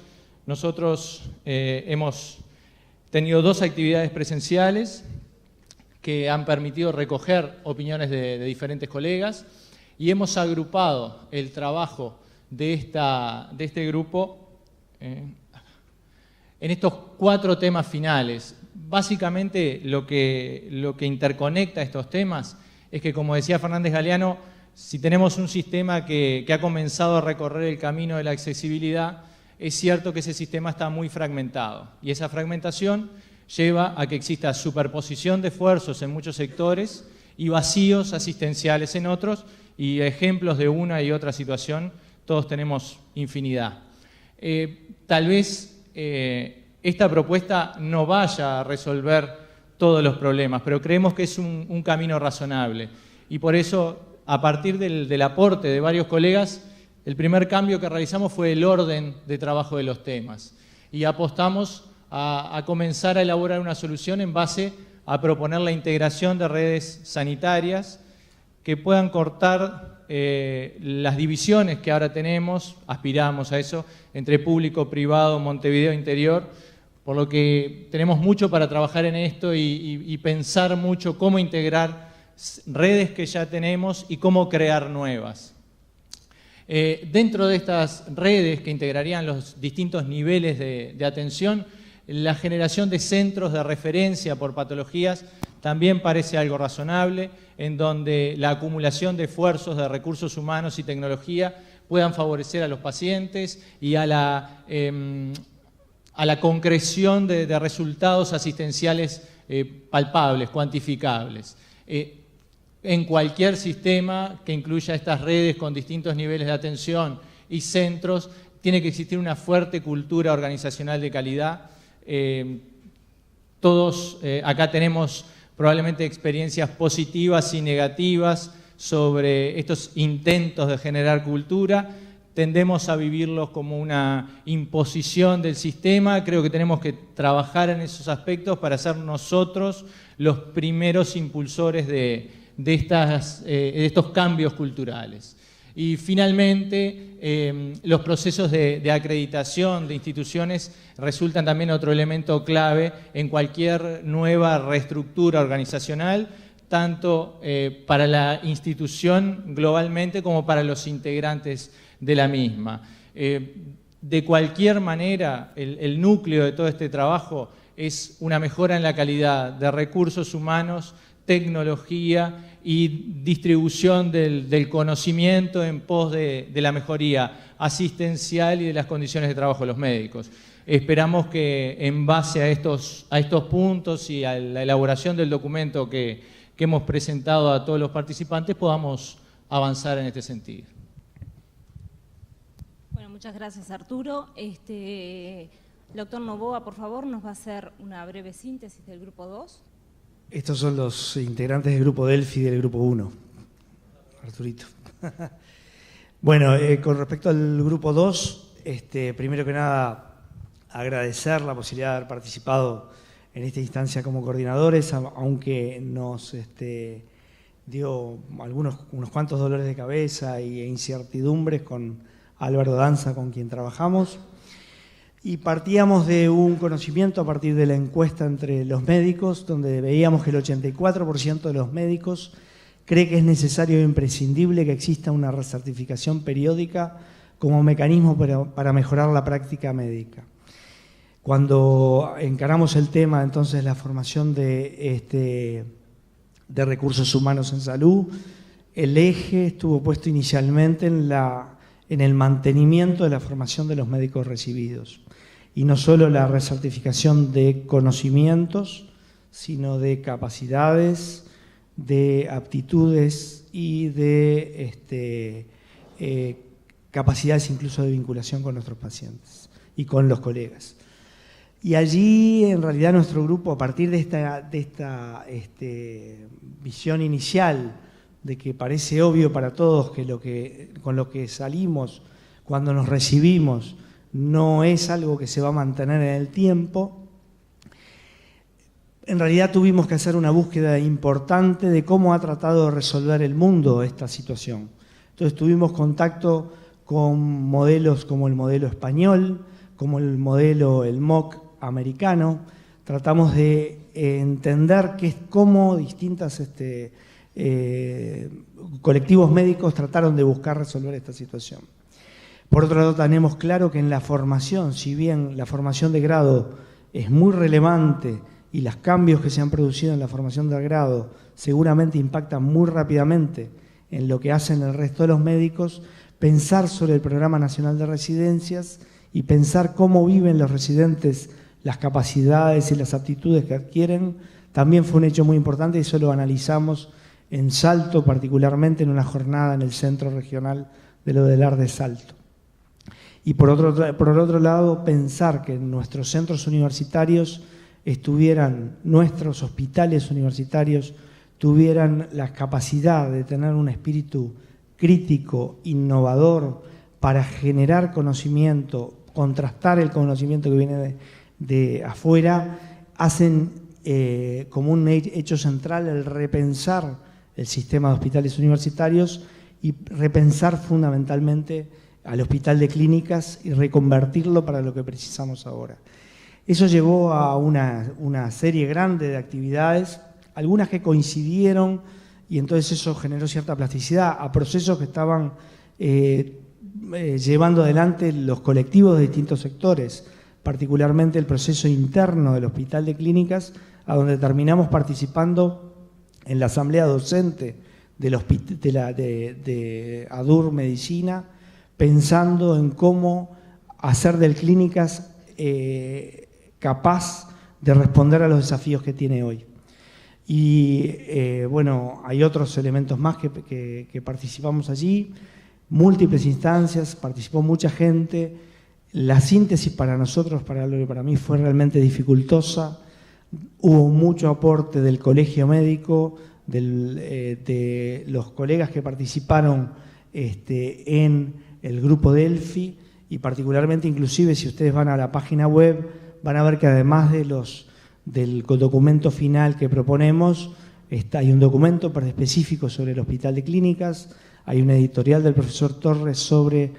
nosotros hemos tenido 2 actividades presenciales que han permitido recoger opiniones de diferentes colegas y hemos agrupado el trabajo de este grupo en estos 4 temas finales. Básicamente lo que interconecta estos temas es que, como decía Fernández Galeano, si tenemos un sistema que ha comenzado a recorrer el camino de la accesibilidad, es cierto que ese sistema está muy fragmentado y esa fragmentación lleva a que exista superposición de esfuerzos en muchos sectores y vacíos asistenciales en otros, y ejemplos de una y otra situación todos tenemos infinidad. Tal vez esta propuesta no vaya a resolver todos los problemas, pero creemos que es un camino razonable. Y por eso, a partir del aporte de varios colegas, el primer cambio que realizamos fue el orden de trabajo de los temas. Y apostamos a comenzar a elaborar una solución en base a proponer la integración de redes sanitarias que puedan cortar las divisiones que ahora tenemos, aspiramos a eso, entre público, privado, Montevideo Interior, por lo que tenemos mucho para trabajar en esto y pensar mucho cómo integrar redes que ya tenemos y cómo crear nuevas. Dentro de estas redes que integrarían los distintos niveles de atención, la generación de centros de referencia por patologías también parece algo razonable, en donde la acumulación de esfuerzos de recursos humanos y tecnología puedan favorecer a los pacientes y a la concreción de resultados asistenciales palpables, cuantificables. En cualquier sistema que incluya estas redes con distintos niveles de atención y centros, tiene que existir una fuerte cultura organizacional de calidad. Todos acá tenemos probablemente experiencias positivas y negativas sobre estos intentos de generar cultura. Tendemos a vivirlos como una imposición del sistema. Creo que tenemos que trabajar en esos aspectos para ser nosotros los primeros impulsores de estos cambios culturales. Y finalmente, los procesos de acreditación de instituciones resultan también otro elemento clave en cualquier nueva reestructura organizacional, tanto para la institución globalmente como para los integrantes de la misma. De cualquier manera, el núcleo de todo este trabajo es una mejora en la calidad de recursos humanos, tecnología y distribución del conocimiento en pos de la mejoría asistencial y de las condiciones de trabajo de los médicos. Esperamos que en base a estos puntos y a la elaboración del documento que hemos presentado a todos los participantes podamos avanzar en este sentido. Bueno, muchas gracias, Arturo. Doctor Novoa, por favor, nos va a hacer una breve síntesis del grupo 2. Estos son los integrantes del grupo Delphi y del grupo 1. Arturito. Bueno, con respecto al grupo 2, primero que nada agradecer la posibilidad de haber participado en esta instancia como coordinadores, aunque nos dio unos cuantos dolores de cabeza e incertidumbres con Álvaro Danza, con quien trabajamos. Y partíamos de un conocimiento a partir de la encuesta entre los médicos, donde veíamos que el 84% de los médicos cree que es necesario e imprescindible que exista una recertificación periódica como mecanismo para mejorar la práctica médica. Cuando encaramos el tema, entonces, la formación de recursos humanos en salud, el eje estuvo puesto inicialmente en el mantenimiento de la formación de los médicos recibidos. Y no solo la recertificación de conocimientos, sino de capacidades, de aptitudes y de capacidades incluso de vinculación con nuestros pacientes y con los colegas. Y allí, en realidad, nuestro grupo, a partir de esta visión inicial de que parece obvio para todos que con lo que salimos cuando nos recibimos no es algo que se va a mantener en el tiempo, en realidad tuvimos que hacer una búsqueda importante de cómo ha tratado de resolver el mundo esta situación. Entonces tuvimos contacto con modelos como el modelo español, como el modelo, el MOOC americano. Tratamos de entender cómo distintos colectivos médicos trataron de buscar resolver esta situación. Por otro lado, tenemos claro que en la formación, si bien la formación de grado es muy relevante y los cambios que se han producido en la formación de grado seguramente impactan muy rápidamente en lo que hacen el resto de los médicos, pensar sobre el Programa Nacional de Residencias y pensar cómo viven los residentes, las capacidades y las aptitudes que adquieren, también fue un hecho muy importante y eso lo analizamos en Salto, particularmente en una jornada en el Centro Regional de Lodelar de Salto. Y por otro lado, pensar que nuestros centros universitarios nuestros hospitales universitarios tuvieran la capacidad de tener un espíritu crítico, innovador, para generar conocimiento, contrastar el conocimiento que viene de afuera, hacen como un hecho central el repensar el sistema de hospitales universitarios y repensar fundamentalmente al hospital de clínicas y reconvertirlo para lo que precisamos ahora. Eso llevó a una serie grande de actividades, algunas que coincidieron y entonces eso generó cierta plasticidad a procesos que estaban llevando adelante los colectivos de distintos sectores, particularmente el proceso interno del hospital de clínicas, a donde terminamos participando en la asamblea docente de ADUR Medicina, pensando en cómo hacer del clínicas capaz de responder a los desafíos que tiene hoy. Y bueno, hay otros elementos más que participamos allí, múltiples instancias, participó mucha gente. La síntesis para nosotros, para mí, fue realmente dificultosa. Hubo mucho aporte del colegio médico, de los colegas que participaron en el grupo Delphi y particularmente, inclusive, si ustedes van a la página web, van a ver que además del documento final que proponemos, hay un documento específico sobre el Hospital de Clínicas, hay una editorial del profesor Torres sobre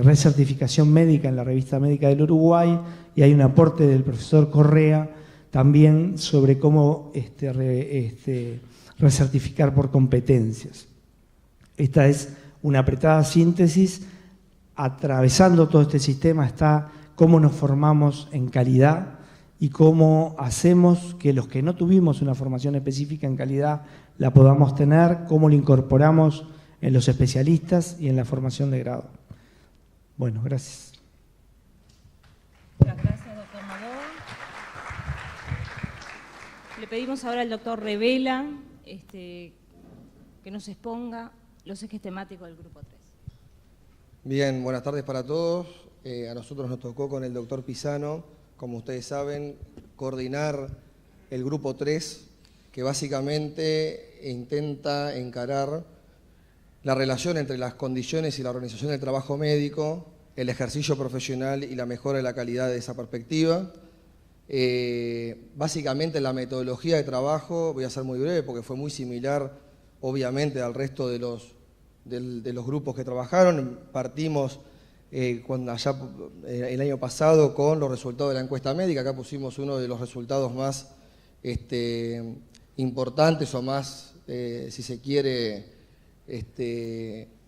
recertificación médica en la Revista Médica del Uruguay y hay un aporte del profesor Correa también sobre cómo recertificar por competencias. Esta es una apretada síntesis. Atravesando todo este sistema está cómo nos formamos en calidad y cómo hacemos que los que no tuvimos una formación específica en calidad la podamos tener, cómo lo incorporamos en los especialistas y en la formación de grado. Bueno, gracias. Muchas gracias, doctor Magó. Le pedimos ahora al doctor Revela que nos exponga los ejes temáticos del Grupo 3. Bien, buenas tardes para todos. A nosotros nos tocó con el doctor Pisano, como ustedes saben, coordinar el Grupo 3, que básicamente intenta encarar la relación entre las condiciones y la organización del trabajo médico, el ejercicio profesional y la mejora de la calidad de esa perspectiva. Básicamente la metodología de trabajo, voy a ser muy breve porque fue muy similar obviamente al resto de los grupos que trabajaron. Partimos allá el año pasado con los resultados de la encuesta médica. Acá pusimos uno de los resultados más importantes o más, si se quiere,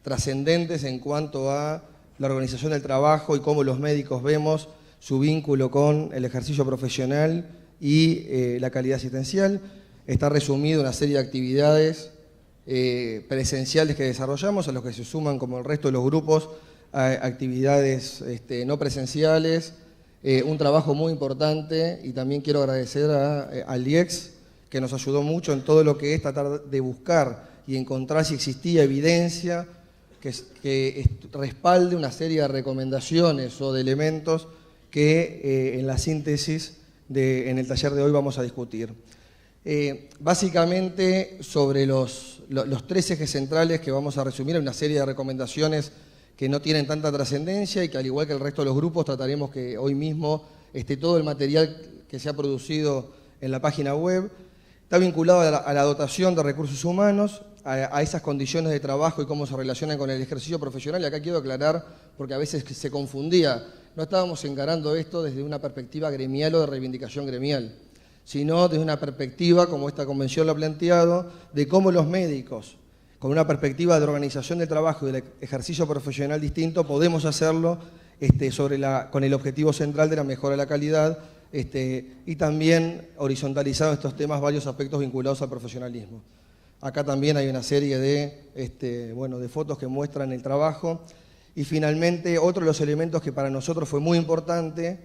trascendentes en cuanto a la organización del trabajo y cómo los médicos vemos su vínculo con el ejercicio profesional y la calidad asistencial. Está resumido una serie de actividades presenciales que desarrollamos, a los que se suman, como el resto de los grupos, actividades no presenciales, un trabajo muy importante, y también quiero agradecer al IEX, que nos ayudó mucho en todo lo que es tratar de buscar y encontrar si existía evidencia que respalde una serie de recomendaciones o de elementos que en la síntesis en el taller de hoy vamos a discutir. Básicamente, sobre los 3 ejes centrales que vamos a resumir, hay una serie de recomendaciones que no tienen tanta trascendencia y que, al igual que el resto de los grupos, trataremos que hoy mismo todo el material que se ha producido en la página web está vinculado a la dotación de recursos humanos, a esas condiciones de trabajo y cómo se relacionan con el ejercicio profesional. Y acá quiero aclarar, porque a veces se confundía, no estábamos encarando esto desde una perspectiva gremial o de reivindicación gremial, sino desde una perspectiva, como esta convención lo ha planteado, de cómo los médicos, con una perspectiva de organización del trabajo y del ejercicio profesional distinto, podemos hacerlo con el objetivo central de la mejora de la calidad, y también horizontalizado en estos temas varios aspectos vinculados al profesionalismo. Acá también hay una serie de fotos que muestran el trabajo. Y finalmente, otro de los elementos que para nosotros fue muy importante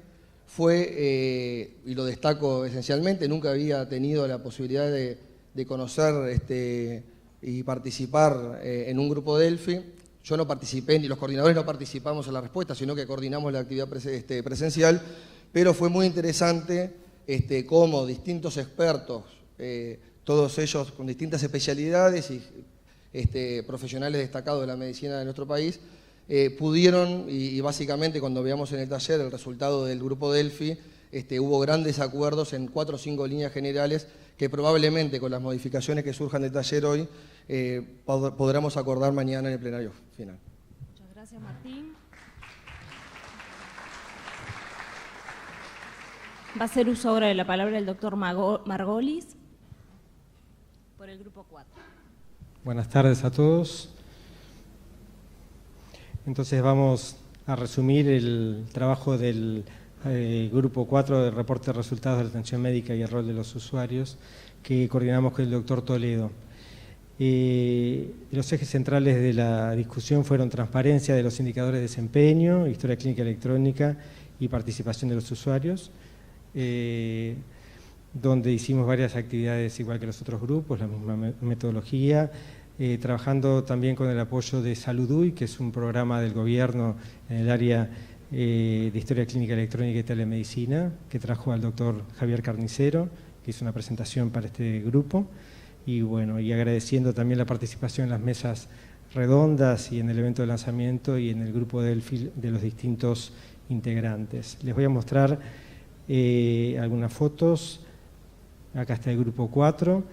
fue, y lo destaco esencialmente, nunca había tenido la posibilidad de conocer y participar en un grupo Delphi. Yo no participé, ni los coordinadores no participamos en la respuesta, sino que coordinamos la actividad presencial, pero fue muy interesante cómo distintos expertos, todos ellos con distintas especialidades y profesionales destacados de la medicina de nuestro país, pudieron, y básicamente cuando veamos en el taller el resultado del grupo Delphi, hubo grandes acuerdos en 4 o 5 líneas generales que probablemente con las modificaciones que surjan del taller hoy podremos acordar mañana en el plenario final. Muchas gracias, Martín. Va a hacer uso ahora de la palabra el doctor Margolis por el grupo 4. Buenas tardes a todos. Entonces vamos a resumir el trabajo del grupo 4 del reporte de resultados de la atención médica y el rol de los usuarios, que coordinamos con el doctor Toledo. Los ejes centrales de la discusión fueron transparencia de los indicadores de desempeño, historia clínica electrónica y participación de los usuarios, donde hicimos varias actividades igual que los otros grupos, la misma metodología, trabajando también con el apoyo de Salud, que es un programa del gobierno en el área de historia clínica electrónica y telemedicina, que trajo al doctor Javier Carnicero, que hizo una presentación para este grupo, y bueno, y agradeciendo también la participación en las mesas redondas y en el evento de lanzamiento y en el grupo de los distintos integrantes. Les voy a mostrar algunas fotos. Acá está el grupo 4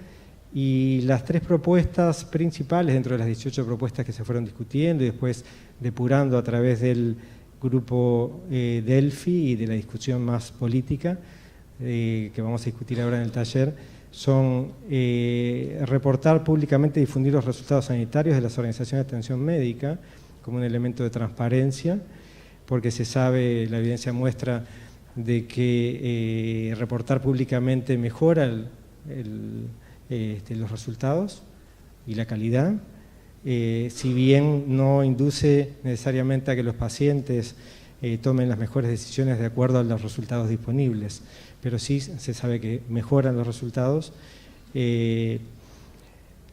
y las 3 propuestas principales dentro de las 18 propuestas que se fueron discutiendo y después depurando a través del grupo Delphi y de la discusión más política que vamos a discutir ahora en el taller, son reportar públicamente y difundir los resultados sanitarios de las organizaciones de atención médica como un elemento de transparencia, porque se sabe, la evidencia muestra de que reportar públicamente mejora los resultados y la calidad, si bien no induce necesariamente a que los pacientes tomen las mejores decisiones de acuerdo a los resultados disponibles, pero sí se sabe que mejoran los resultados.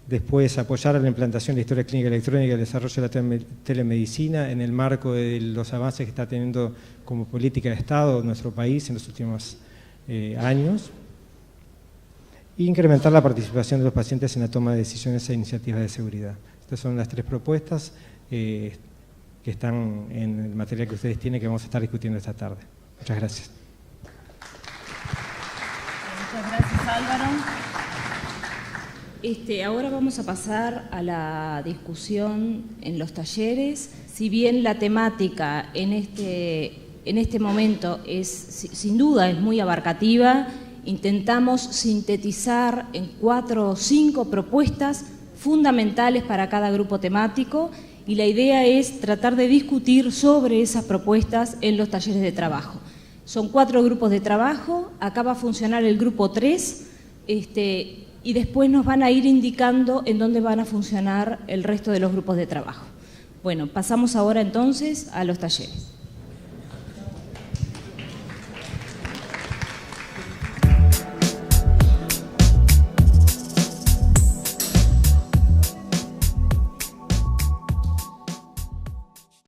Después, apoyar a la implantación de la historia clínica electrónica y el desarrollo de la telemedicina en el marco de los avances que está teniendo como política de Estado nuestro país en los últimos años. E incrementar la participación de los pacientes en la toma de decisiones e iniciativas de seguridad. Estas son las 3 propuestas que están en el material que ustedes tienen, que vamos a estar discutiendo esta tarde. Muchas gracias. Muchas gracias, Álvaro. Ahora vamos a pasar a la discusión en los talleres. Si bien la temática en este momento sin duda es muy abarcativa, intentamos sintetizar en 4 o 5 propuestas fundamentales para cada grupo temático y la idea es tratar de discutir sobre esas propuestas en los talleres de trabajo. Son 4 grupos de trabajo, acá va a funcionar el grupo 3, y después nos van a ir indicando en dónde van a funcionar el resto de los grupos de trabajo. Bueno, pasamos ahora entonces a los talleres.